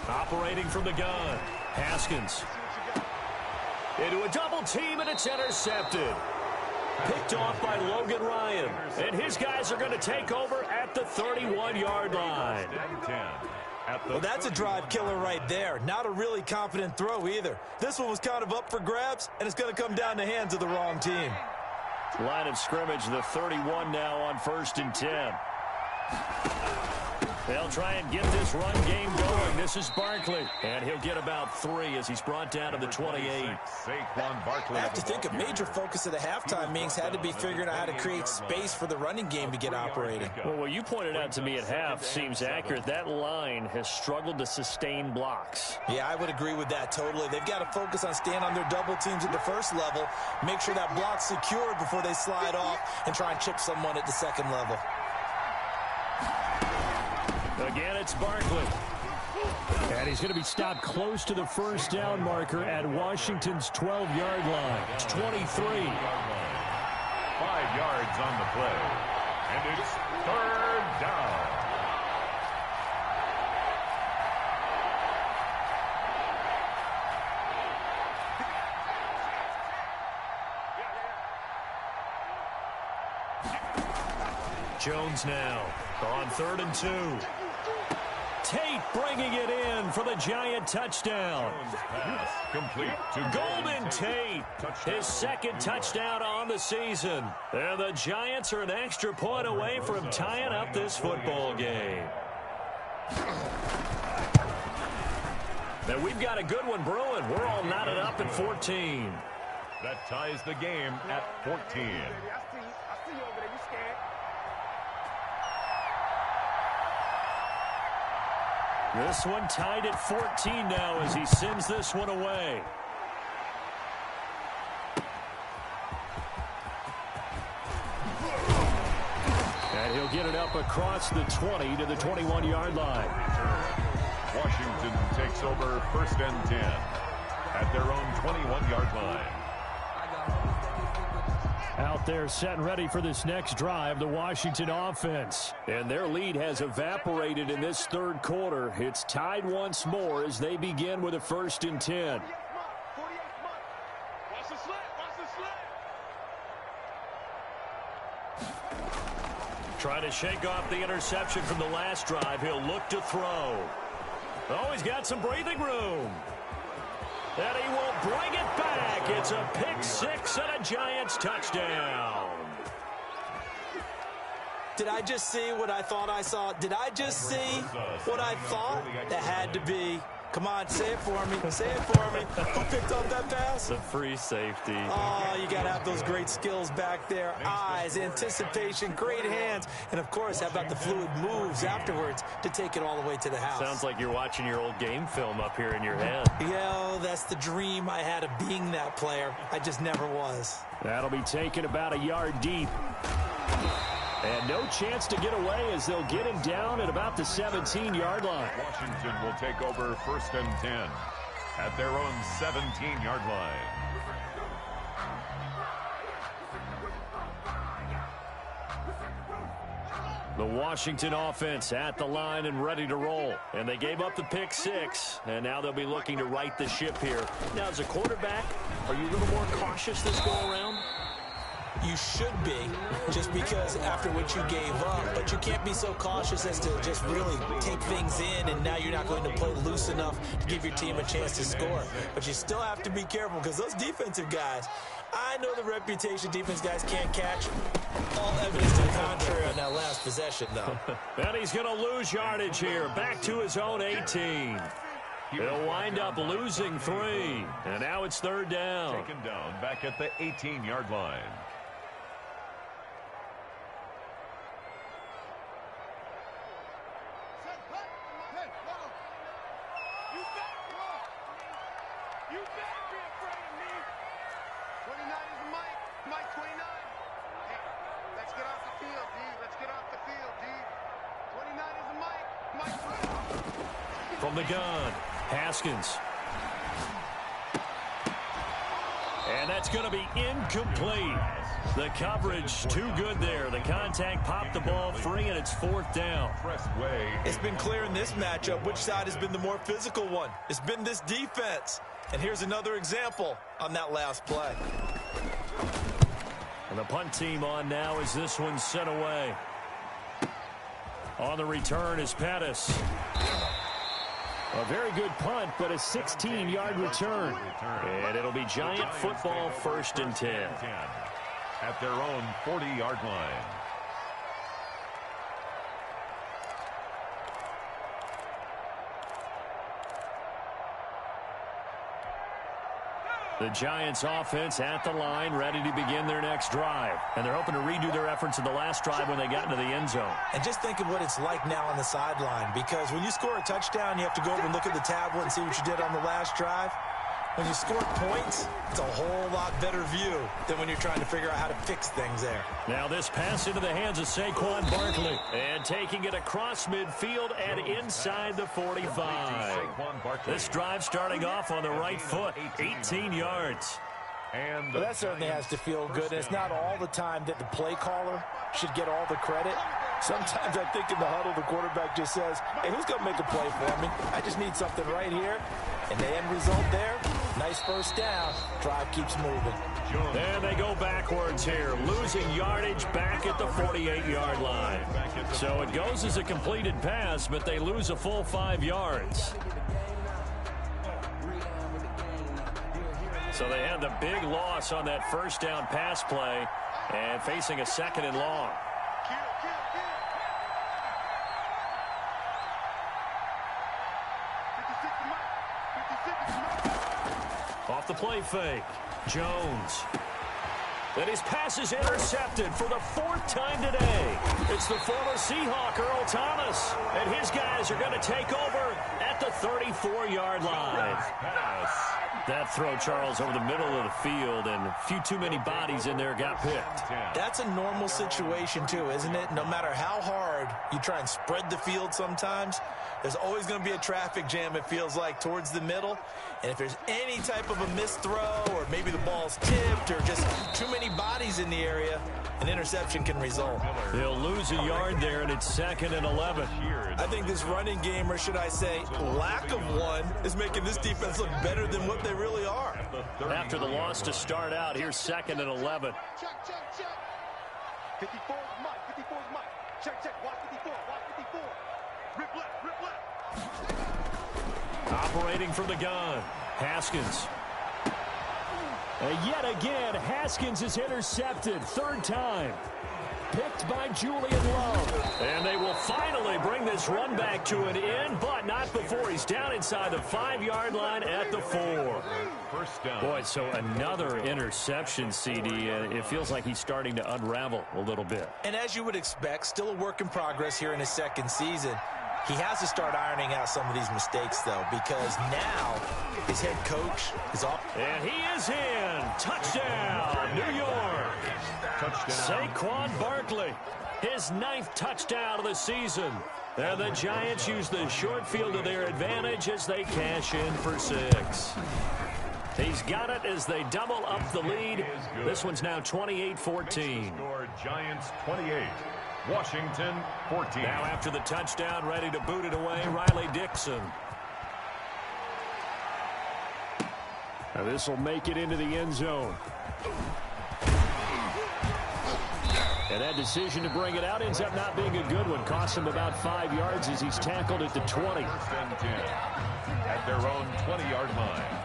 S10: Operating from the gun. Haskins. Into a double team, and it's intercepted. Picked off by Logan Ryan. And his guys are going to take over at the 31-yard line.
S12: Well, that's a drive killer right there. Not a really confident throw either. This one was kind of up for grabs, and it's going to come down the hands of the wrong team.
S10: Line of scrimmage, the 31 now on 1st and 10. They'll try and get this run game going. This is Barkley. And he'll get about 3 as he's brought down to the 28.
S12: I have to think a major focus of the halftime meetings had to be figuring out how to create space for the running game to get operating.
S10: Well, what you pointed out to me at half seems accurate. That line has struggled to sustain blocks.
S12: Yeah, I would agree with that totally. They've got to focus on staying on their double teams at the first level, make sure that block's secured before they slide off, and try and chip someone at the 2nd level.
S10: Again, it's Barkley. And he's going to be stopped close to the 1st down marker at Washington's 12-yard line. It's 23.
S11: 5 yards on the play. And it's 3rd down.
S10: Jones now on 3rd and 2. Tate bringing it in for the Giant touchdown.
S11: Pass complete to
S10: Golden Tate, his 2nd touchdown on the season. And the Giants are an extra point away from tying up this football game. Now we've got a good one brewing. We're all knotted up at 14.
S11: That ties the game at 14.
S13: I see you over there. You scared?
S10: This one tied at 14 now as he sends this one away. And he'll get it up across the 20 to the 21-yard line.
S11: Washington takes over 1st and 10 at their own 21-yard line.
S10: Out there set and ready for this next drive, the Washington offense. And their lead has evaporated in this 3rd quarter. It's tied once more as they begin with a 1st and 10. Trying to shake off the interception from the last drive. He'll look to throw. Oh, he's got some breathing room. And he will bring it back. It's a pick 6 and a Giants touchdown.
S12: Did I just see what I thought I saw? Did I just see what I thought? That had to be. Come on, say it for me. Say it for me. Who picked up that pass?
S10: The free safety.
S12: Oh, you got to have those great skills back there. Eyes, anticipation, great hands. And, of course, how about the fluid moves afterwards to take it all the way to the house?
S10: Sounds like you're watching your old game film up here in your head.
S12: Yeah, that's the dream I had of being that player. I just never was.
S10: That'll be taken about a yard deep. And no chance to get away as they'll get him down at about the 17-yard line.
S11: Washington will take over 1st and 10 at their own 17-yard line.
S10: The Washington offense at the line and ready to roll. And they gave up the pick 6, and now they'll be looking to right the ship here. Now, as a quarterback, are you a little more cautious this go-around?
S12: You should be, just because after what you gave up, but you can't be so cautious as to just really take things in, and now you're not going to play loose enough to give your team a chance to score. But you still have to be careful, because those defensive guys, I know the reputation defense guys can't catch. All evidence to the contrary on that last possession, though.
S10: And he's going to lose yardage here, back to his own 18. He'll wind up losing 3, and now it's 3rd down.
S11: Taken down back at the 18-yard line.
S10: From the gun, Haskins. And that's going to be incomplete. The coverage too good there. The contact popped the ball free, and it's 4th down.
S12: It's been clear in this matchup which side has been the more physical one. It's been this defense. And here's another example on that last play.
S10: And the punt team on now as this one's sent away. On the return is Pettis. A very good punt, but a 16-yard return. And it'll be Giant football 1st and 10.
S11: At their own 40-yard line.
S10: The Giants offense at the line, ready to begin their next drive. And they're hoping to redo their efforts in the last drive when they got into the end zone.
S12: And just think of what it's like now on the sideline, because when you score a touchdown, you have to go over and look at the tablet and see what you did on the last drive. When you score points, it's a whole lot better view than when you're trying to figure out how to fix things there.
S10: Now this pass into the hands of Saquon Barkley. And taking it across midfield and inside the 45. This drive starting off on the right foot, 18 yards.
S11: And
S12: that certainly has to feel good. It's not all the time that the play caller should get all the credit. Sometimes I think in the huddle, the quarterback just says, hey, who's going to make a play for me? I just need something right here. And the end result there, nice 1st down. Drive keeps moving.
S10: And they go backwards here, losing yardage back at the 48-yard line. So it goes as a completed pass, but they lose a full 5 yards. So they had the big loss on that 1st down pass play and facing a 2nd and long. Off the play fake, Jones. And his pass is intercepted for the 4th time today. It's the former Seahawk, Earl Thomas. And his guys are going to take over at the 34-yard line. That throw, Charles, over the middle of the field, and a few too many bodies in there got picked.
S12: That's a normal situation, too, isn't it? No matter how hard you try and spread the field sometimes, there's always going to be a traffic jam, it feels like, towards the middle. And if there's any type of a missed throw, or maybe the ball's tipped, or just too many bodies in the area, an interception can result.
S10: They'll lose a yard there, and it's 2nd and 11.
S12: I think this running game, or should I say lack of one, is making this defense look better than what they really are.
S10: After the loss to start out, here's 2nd and 11.
S13: Check, check, check. 54 is Mike. 54 is Mike. Check, check. Watch 54. Watch 54. Rip left. Rip left.
S10: Operating from the gun, Haskins. And yet again, Haskins is intercepted. 3rd time. Picked by Julian Love. And they will finally bring this run back to an end, but not before he's down inside the 5-yard line at the 4.
S11: 1st down.
S10: Boy, so another interception, CD. It feels like he's starting to unravel a little bit.
S12: And as you would expect, still a work in progress here in his 2nd season. He has to start ironing out some of these mistakes, though, because now his head coach is off.
S10: And he is in. Touchdown, New York.
S11: Touchdown.
S10: Saquon Barkley, his 9th touchdown of the season. And the Giants use the short field to their advantage as they cash in for 6. He's got it as they double up the lead. This one's now 28-14.
S11: Score Giants 28. Washington 14.
S10: Now after the touchdown, ready to boot it away, Riley Dixon. Now this will make it into the end zone. And that decision to bring it out ends up not being a good one. Costs him about 5 yards as he's tackled at the 20.
S11: First and 10 at their own 20-yard line.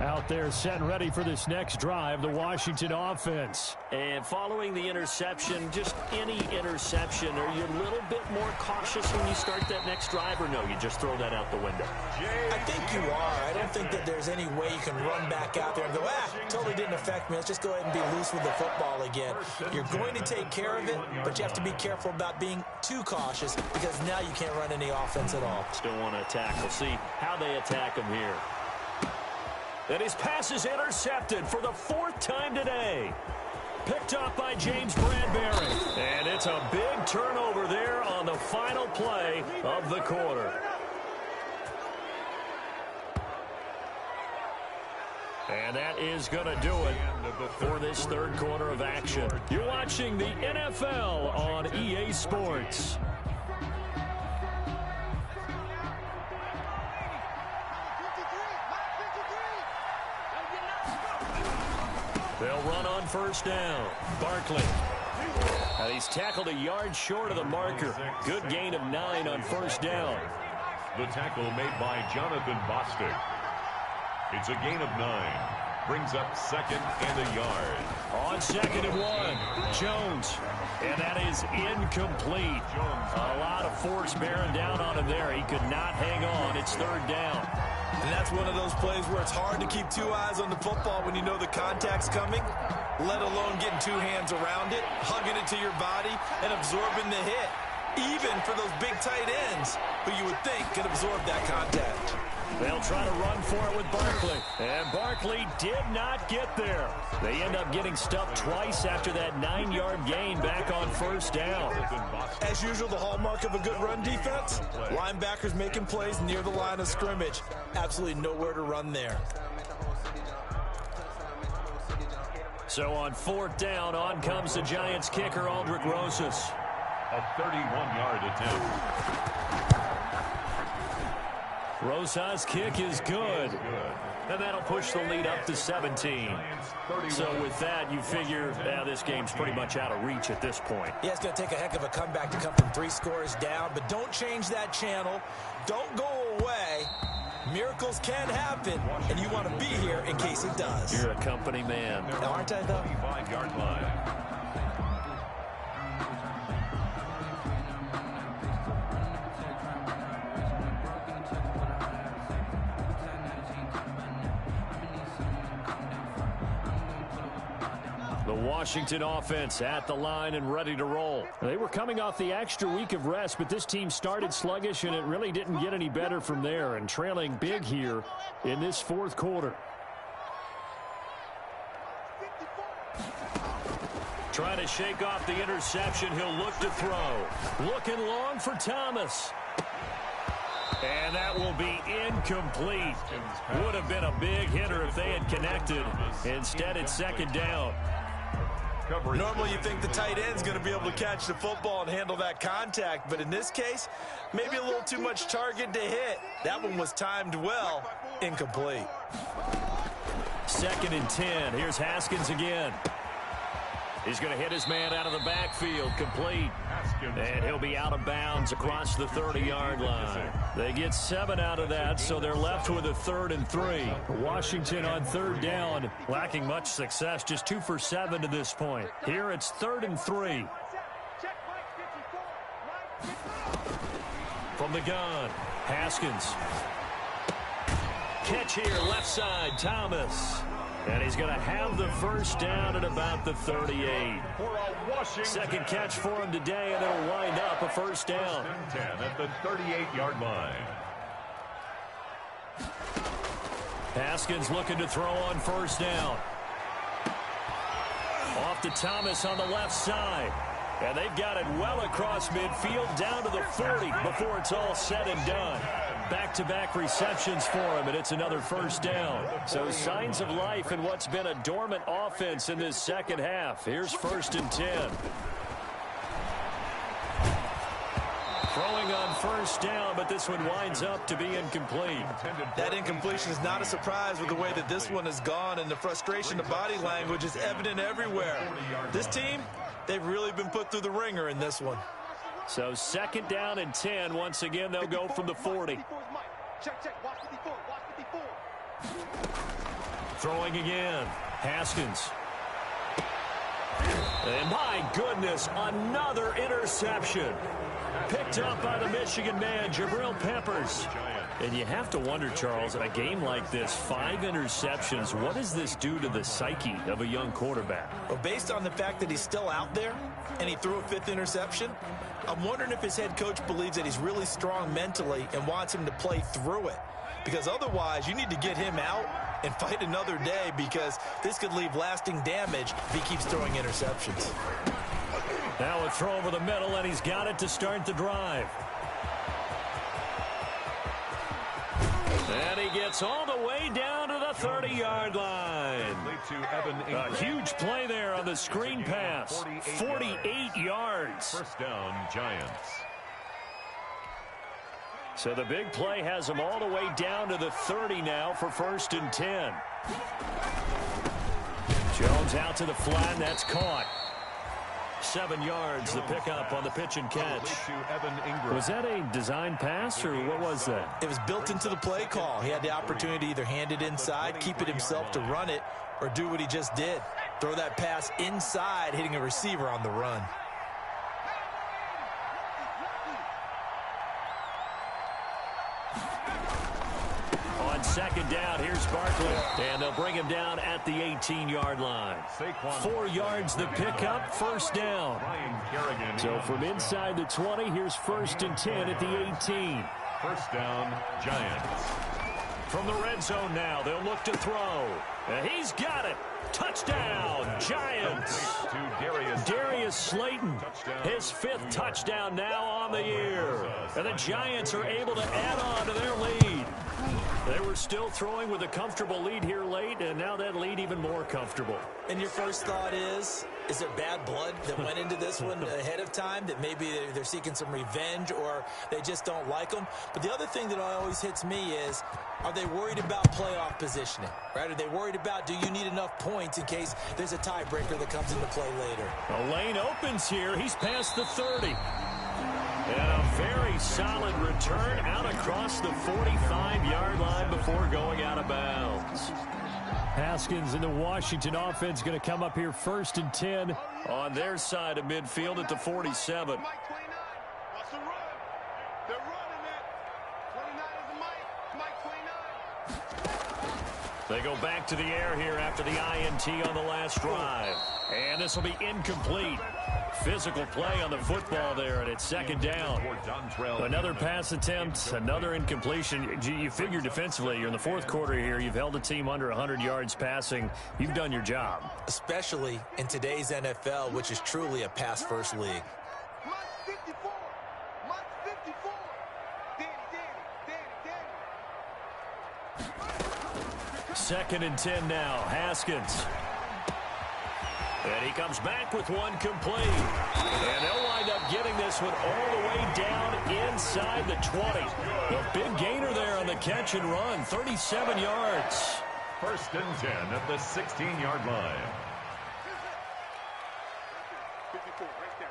S10: Out there set and ready for this next drive, the Washington offense.
S14: And following the interception, just any interception, are you a little bit more cautious when you start that next drive, or no, you just throw that out the window?
S12: I think you are. I don't think that there's any way you can run back out there and go, totally didn't affect me. Let's just go ahead and be loose with the football again. You're going to take care of it, but you have to be careful about being too cautious because now you can't run any offense at all.
S14: Still want to attack. We'll see how they attack him here.
S10: And his pass is intercepted for the 4th time today. Picked off by James Bradbury. And it's a big turnover there on the final play of the quarter. And that is going to do it for this third quarter of action. You're watching the NFL on EA Sports. They'll run on first down. Barkley. And he's tackled a yard short of the marker. Good gain of 9 on first down.
S11: The tackle made by Jonathan Bostic. It's a gain of 9. Brings up 2nd and a yard.
S10: On 2nd and 1, Jones. And that is incomplete. A lot of force bearing down on him there. He could not hang on. It's 3rd down.
S12: And that's one of those plays where it's hard to keep 2 eyes on the football when you know the contact's coming, let alone getting 2 hands around it, hugging it to your body, and absorbing the hit. Even for those big tight ends who you would think could absorb that contact.
S10: They'll try to run for it with Barkley. And Barkley did not get there. They end up getting stuffed twice after that 9-yard gain back on first down.
S12: As usual, the hallmark of a good run defense, linebackers making plays near the line of scrimmage. Absolutely nowhere to run there.
S10: So on 4th down, on comes the Giants kicker, Aldrick Rosas.
S11: A 31-yard attempt.
S10: Rosas' kick is good. And that'll push the lead up to 17. So with that, you figure this game's pretty much out of reach at this point.
S12: Yeah, it's going to take a heck of a comeback to come from 3 scores down, but don't change that channel. Don't go away. Miracles can happen, and you want to be here in case it does.
S10: You're a company man.
S12: Now, aren't I, though?
S11: 25-yard line.
S10: The Washington offense at the line and ready to roll. They were coming off the extra week of rest, but this team started sluggish, and it really didn't get any better from there, and trailing big here in this 4th quarter. Trying to shake off the interception. He'll look to throw. Looking long for Thomas. And that will be incomplete. Would have been a big hitter if they had connected. Instead, it's 2nd down.
S12: Normally you think the tight end's going to be able to catch the football and handle that contact, but in this case, maybe a little too much target to hit. That one was timed well. Incomplete.
S10: 2nd and 10. Here's Haskins again. He's going to hit his man out of the backfield, complete. And he'll be out of bounds across the 30-yard line. They get 7 out of that, so they're left with a 3rd and 3. Washington on 3rd down, lacking much success, just 2 for 7 to this point. Here it's 3rd and 3. From the gun, Haskins. Catch here, left side, Thomas. And he's going to have the first down at about the 38. 2nd catch for him today, and it'll wind up a first down.
S11: 10 at the 38-yard line.
S10: Haskins looking to throw on first down. Off to Thomas on the left side. And they've got it well across midfield down to the 40 before it's all said and done. back-to-back receptions for him, and it's another first down. So signs of life in what's been a dormant offense in this second half. Here's 1st and 10. Throwing on first down, but this one winds up to be incomplete.
S12: That incompletion is not a surprise with the way that this one has gone, and the frustration, the body language is evident everywhere. This team, they've really been put through the ringer in this one.
S10: So 2nd down and 10. Once again, they'll go from the 40. Throwing again. Haskins. And my goodness, another interception. Picked up by the Michigan man, Jabril Peppers. And you have to wonder, Charles, in a game like this, 5 interceptions, what does this do to the psyche of a young quarterback?
S12: Well, based on the fact that he's still out there and he threw a 5th interception, I'm wondering if his head coach believes that he's really strong mentally and wants him to play through it. Because otherwise, you need to get him out and fight another day, because this could leave lasting damage if he keeps throwing interceptions.
S10: Now a throw over the middle, and he's got it to start the drive. And he gets all the way down to the 30-yard line. A huge play there on the screen pass. 48 yards.
S11: First down, Giants.
S10: So the big play has him all the way down to the 30 now for 1st and 10. Jones out to the flat, and that's caught. 7 yards, the pickup on the pitch and catch. Was that a design pass, or what was that?
S12: It was built into the play call. He had the opportunity to either hand it inside, keep it himself to run it, or do what he just did. Throw that pass inside, hitting a receiver on the run.
S10: On 2nd down, here's Barkley. And they'll bring him down at the 18-yard line. 4 yards the pickup, 1st down. So from inside the 20, here's 1st and 10 at the 18.
S11: First down, Giants.
S10: From the red zone now, they'll look to throw. He's got it. Touchdown, Giants. Darius Slayton, his 5th touchdown now on the year. And the Giants are able to add on to their lead. They were still throwing with a comfortable lead here late, and now that lead even more comfortable.
S12: And your first thought is there bad blood that went into this one ahead of time, that maybe they're seeking some revenge, or they just don't like them? But the other thing that always hits me is, are they worried about playoff positioning? Right? Are they worried about, do you need enough points in case there's a tiebreaker that comes into play later?
S10: A lane opens here. He's past the 30. And a very solid return out across the 45-yard line before going out of bounds. Haskins and the Washington offense going to come up here 1st and 10 on their side of midfield at the 47. They go back to the air here after the INT on the last drive. And this will be incomplete. Physical play on the football there, and it's 2nd down. Another pass attempt, another incompletion. You figure defensively, you're in the 4th quarter here. You've held a team under 100 yards passing. You've done your job.
S12: Especially in today's NFL, which is truly a pass-first league.
S10: 2nd and 10 now. Haskins. And he comes back with one complete. And they'll wind up getting this one all the way down inside the 20. A big gainer there on the catch and run. 37 yards.
S11: 1st and 10 at the 16-yard line.
S13: 54, right there.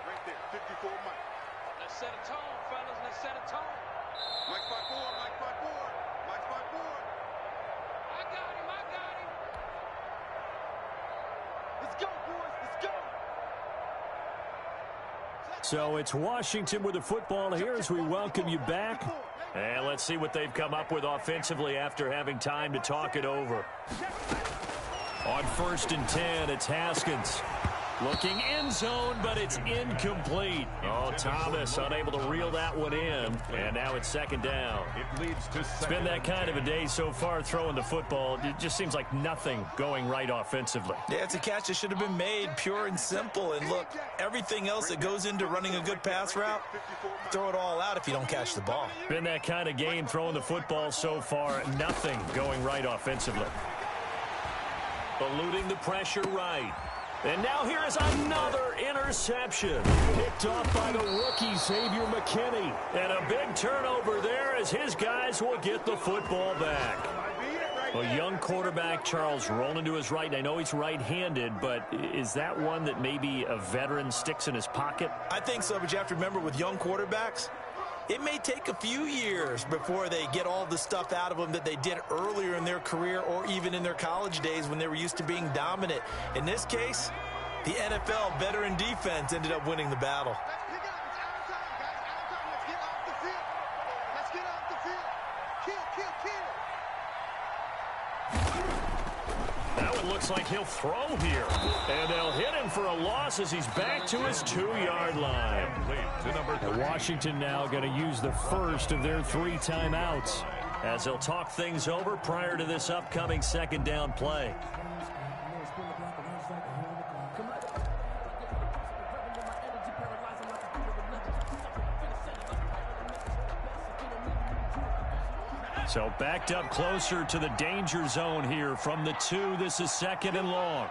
S13: 54, Mike.
S9: Let's set a tone, fellas. Let's set a tone.
S13: Mike spot forward, Mike spot forward. Mike spot forward.
S9: I got him.
S13: Let's go, boys. Let's go.
S10: So it's Washington with the football here as we welcome you back. And let's see what they've come up with offensively after having time to talk it over. On 1st and 10, it's Haskins. Looking end zone, but it's incomplete. Oh, Thomas unable to reel that one in, and now it's second down.
S11: It leads to
S10: It's been that kind of a day so far throwing the football. It just seems like nothing going right offensively.
S12: Yeah, it's a catch that should have been made, pure and simple. And look, everything else that goes into running a good pass route, throw it all out if you don't catch the ball.
S10: Been that kind of game throwing the football so far, nothing going right offensively. Eluding the pressure right. And now here is another interception. Picked off by the rookie, Xavier McKinney. And a big turnover there as his guys will get the football back. A young quarterback, Charles, rolling to his right. I know he's right-handed, but is that one that maybe a veteran sticks in his pocket?
S12: I think so, but you have to remember with young quarterbacks, it may take a few years before they get all the stuff out of them that they did earlier in their career or even in their college days when they were used to being dominant. In this case, the NFL veteran defense ended up winning the battle.
S10: Now it looks like he'll throw here. And they'll hit him for a loss as he's back to his 2-yard line. And Washington now going to use the first of their 3 timeouts as they'll talk things over prior to this upcoming second down play. So backed up closer to the danger zone here from the 2. This is second and long.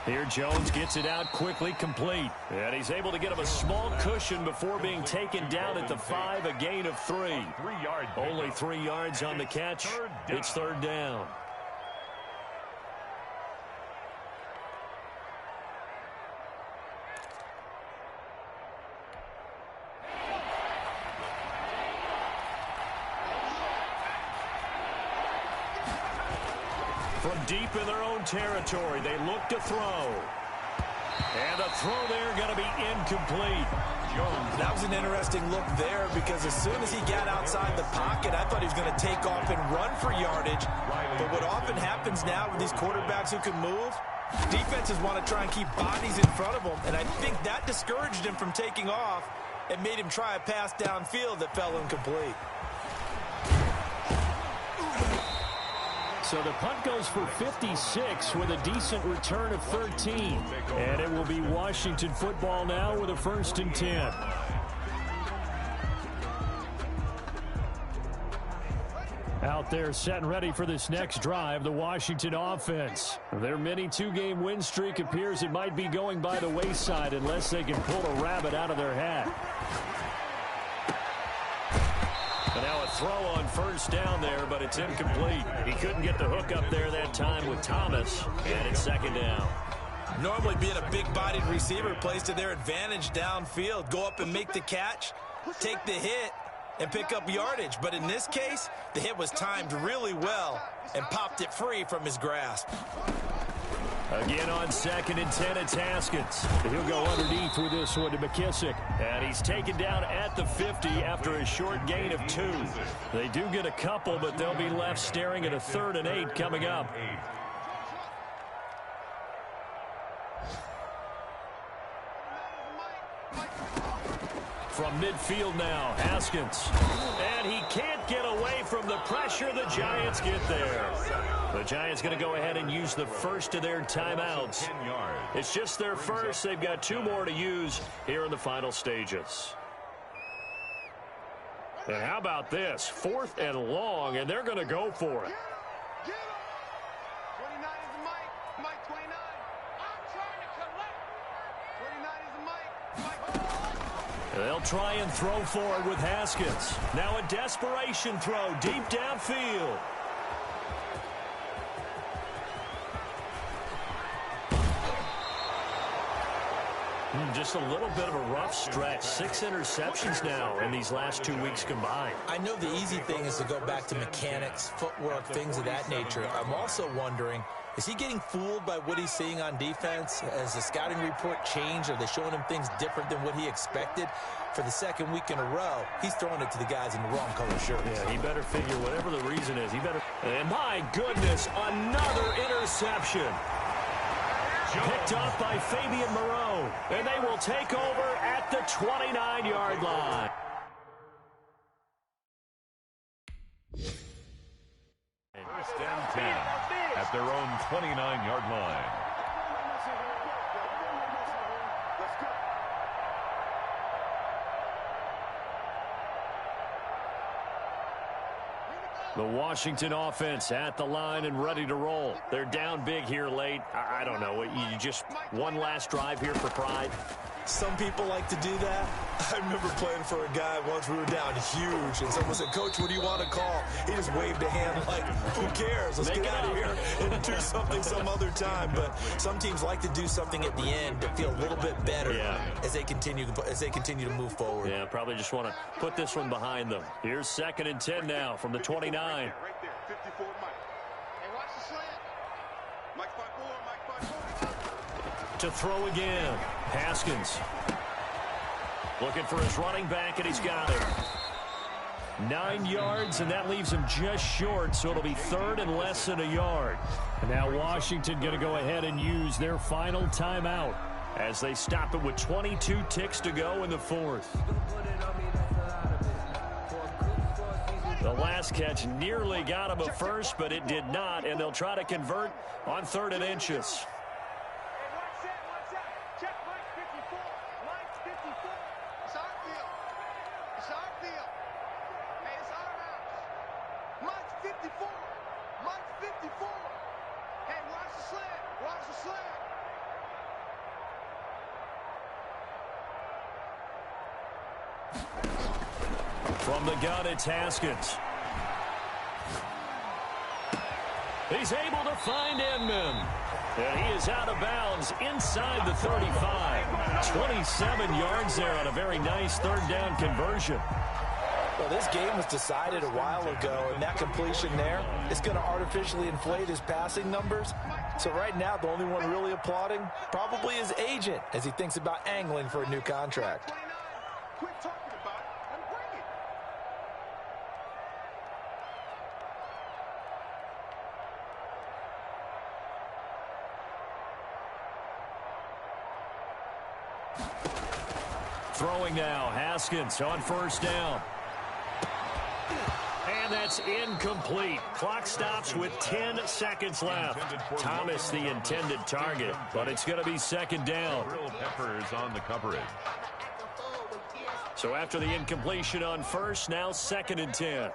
S10: Here Jones gets it out quickly, complete. And he's able to get him a small cushion before being taken down at the 5, a gain of 3. Only 3 yards on the catch. It's third down. From deep in their own territory, they look to throw. And the throw there going to be incomplete.
S12: Jones. That was an interesting look there because as soon as he got outside the pocket, I thought he was going to take off and run for yardage. But what often happens now with these quarterbacks who can move, defenses want to try and keep bodies in front of them. And I think that discouraged him from taking off and made him try a pass downfield that fell incomplete.
S10: So the punt goes for 56 with a decent return of 13. And it will be Washington football now with a 1st and 10. Out there set and ready for this next drive, the Washington offense. Their mini 2-game win streak appears it might be going by the wayside unless they can pull a rabbit out of their hat. And now a throw on 1st down there, but it's incomplete. He couldn't get the hook up there that time with Thomas, and it's 2nd down.
S12: Normally being a big-bodied receiver plays to their advantage downfield. Go up and make the catch, take the hit, and pick up yardage. But in this case, the hit was timed really well and popped it free from his grasp.
S10: Again on 2nd and 10, it's Haskins. He'll go underneath with this one to McKissick. And he's taken down at the 50 after a short gain of 2. They do get a couple, but they'll be left staring at a 3rd and 8 coming up. From midfield now, Haskins. And he can't get away from the pressure. The Giants get there. The Giants going to go ahead and use the first of their timeouts. It's just their first. They've got 2 more to use here in the final stages. And how about this? 4th and long, and they're going to go for it. They'll try and throw forward with Haskins. Now a desperation throw deep downfield. Just a little bit of a rough stretch. 6 interceptions now in these last 2 weeks combined.
S12: I know the easy thing is to go back to mechanics, footwork, things of that nature. I'm also wondering, is he getting fooled by what he's seeing on defense? Has the scouting report changed? Are they showing him things different than what he expected? For the 2nd week in a row, he's throwing it to the guys in the wrong color shirts.
S10: Yeah, he better figure whatever the reason is. He better. And my goodness, another interception. Picked off by Fabian Moreau. And they will take over at the 29-yard line.
S11: First and 10 at their own 29-yard line.
S10: The Washington offense at the line and ready to roll. They're down big here late. I don't know. You just one last drive here for pride.
S12: Some people like to do that. I remember playing for a guy once. We were down huge, and someone said, "Coach, what do you want to call?" He just waved a hand like, "Who cares? Let's get out of here and do something some other time." But some teams like to do something at the end to feel a little bit better as they continue to move forward.
S10: Yeah, probably just want to put this one behind them. Here's 2nd and 10 now from the 29.
S13: Right there, 54 Mike. Hey, watch the slant. Mike 5-4.
S10: To throw again. Haskins. Looking for his running back, and he's got it. 9 yards, and that leaves him just short, so it'll be 3rd and less than a yard. And now Washington going to go ahead and use their final timeout as they stop it with 22 ticks to go in the 4th. The last catch nearly got him a first, but it did not, and they'll try to convert on 3rd and inches. From the gun, it's Haskins. He's able to find Inman. And he is out of bounds inside the 35. 27 yards there on a very nice 3rd down conversion.
S12: Well, this game was decided a while ago, and that completion there is going to artificially inflate his passing numbers. So right now, the only one really applauding probably his agent as he thinks about angling for a new contract.
S13: Quit talking about it and bring it.
S10: Throwing now, Haskins on 1st down. And that's incomplete. Clock stops with 10 seconds left. Thomas the intended target, but it's going to be 2nd down.
S11: Peppers on the coverage.
S10: So after the incompletion on 1st, now 2nd and 10.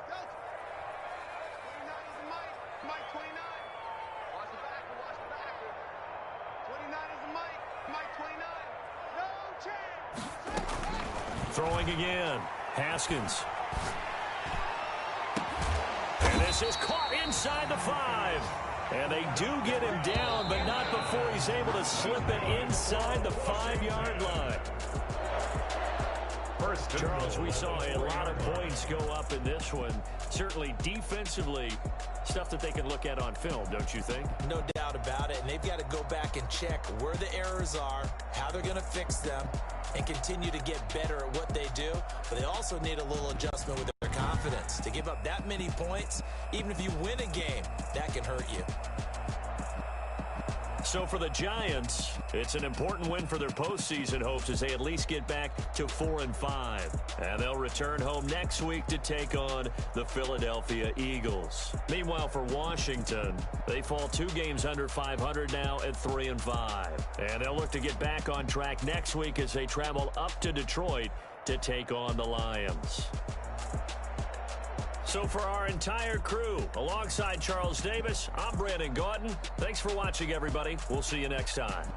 S10: Throwing again. Haskins. And this is caught inside the 5. And they do get him down, but not before he's able to slip it inside the 5-yard line. Charles, we saw a lot of points go up in this one. Certainly defensively, stuff that they can look at on film, don't you think?
S12: No doubt about it, and they've got to go back and check where the errors are, how they're going to fix them, and continue to get better at what they do. But they also need a little adjustment with their confidence. To give up that many points, even if you win a game, that can hurt you.
S10: So for the Giants, it's an important win for their postseason hopes as they at least get back to 4-5. And they'll return home next week to take on the Philadelphia Eagles. Meanwhile, for Washington, they fall 2 games under 500 now at 3-5. And they'll look to get back on track next week as they travel up to Detroit to take on the Lions. So for our entire crew, alongside Charles Davis, I'm Brandon Gauton. Thanks for watching, everybody. We'll see you next time.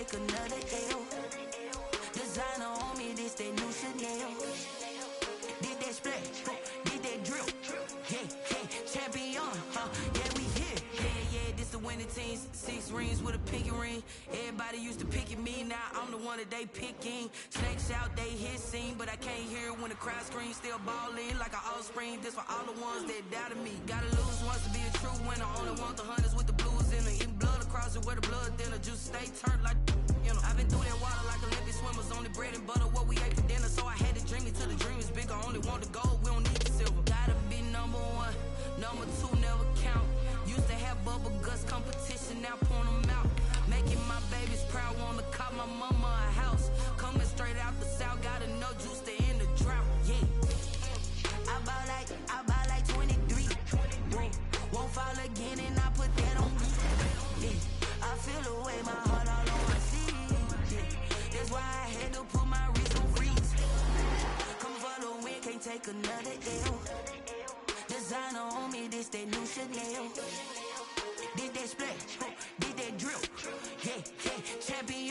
S5: take another L. Designer on me, this that new Chanel. Did that splash, did that drill. Yeah, champion, yeah, we here. Yeah, this the winning teams. 6 rings with a pinky ring. Everybody used to pick at me, now I'm the one that they picking. Snakes out, they hit scene, but I can't hear it when the crowd screams. Still ballin' like an offspring. This for all the ones that doubted me. Gotta lose once to be a true winner. Only want the hunters with the blues in it. Eating blood across it where the blood thinner. Juice stay turned like, you know. I've been through that water like Olympic swimmers. Only bread and butter, what we ate for dinner. So I had to dream it till the dream is bigger. Only want the gold, we don't need the silver. Gotta be number 1, number 2 never count. Used to have bubble guts competition, now point them out. Making my babies proud, wanna cop my mama a house. Coming straight out the south, gotta know juice to end the drought. Yeah, I bought like 23. Won't fall again, and I put that on me. Yeah, I feel the way, my heart all on my sleeve. Yeah, that's why I had to put my wrist on freeze. Come for the win, can't take another L. Designer on me, this that new Chanel. Did that splash, did that drill. Yeah, champion,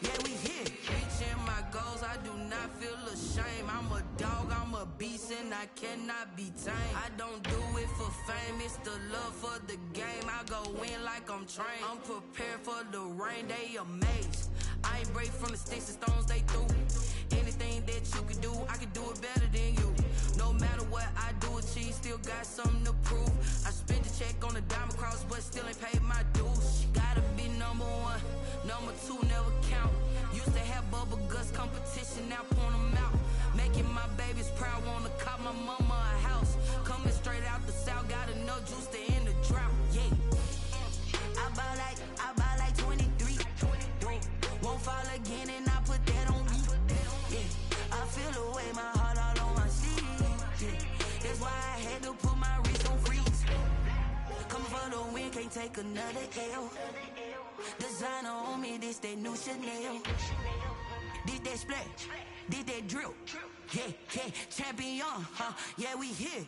S5: yeah, we here. Reaching my goals, I do not feel ashamed. I'm a dog, I'm a beast, and I cannot be tamed. I don't do it for fame, it's the love for the game. I go in like I'm trained. I'm prepared for the rain, they amazed. I ain't break from the sticks and stones they threw. Anything that you can do, I can do it better than you. No matter what I do, achieve, still got something to prove. I spent the check on the diamond cross, but still ain't paid my dues. Gotta be number 1, number 2 never count. Used to have bubble guts competition, now point them out. Making my babies proud, wanna cop my mama a house. Coming straight out the south, gotta know juice to end the drought. Yeah, I bought like 23. Won't fall again, and I put that on me. Yeah, I feel the way, my heart all on my sleeve. Yeah, that's why I had to put my wrist on freeze. Coming for the win, can't take another L. Designer on me, this that new Chanel. Did that splash, did that drill. Yeah, champion, yeah, we here.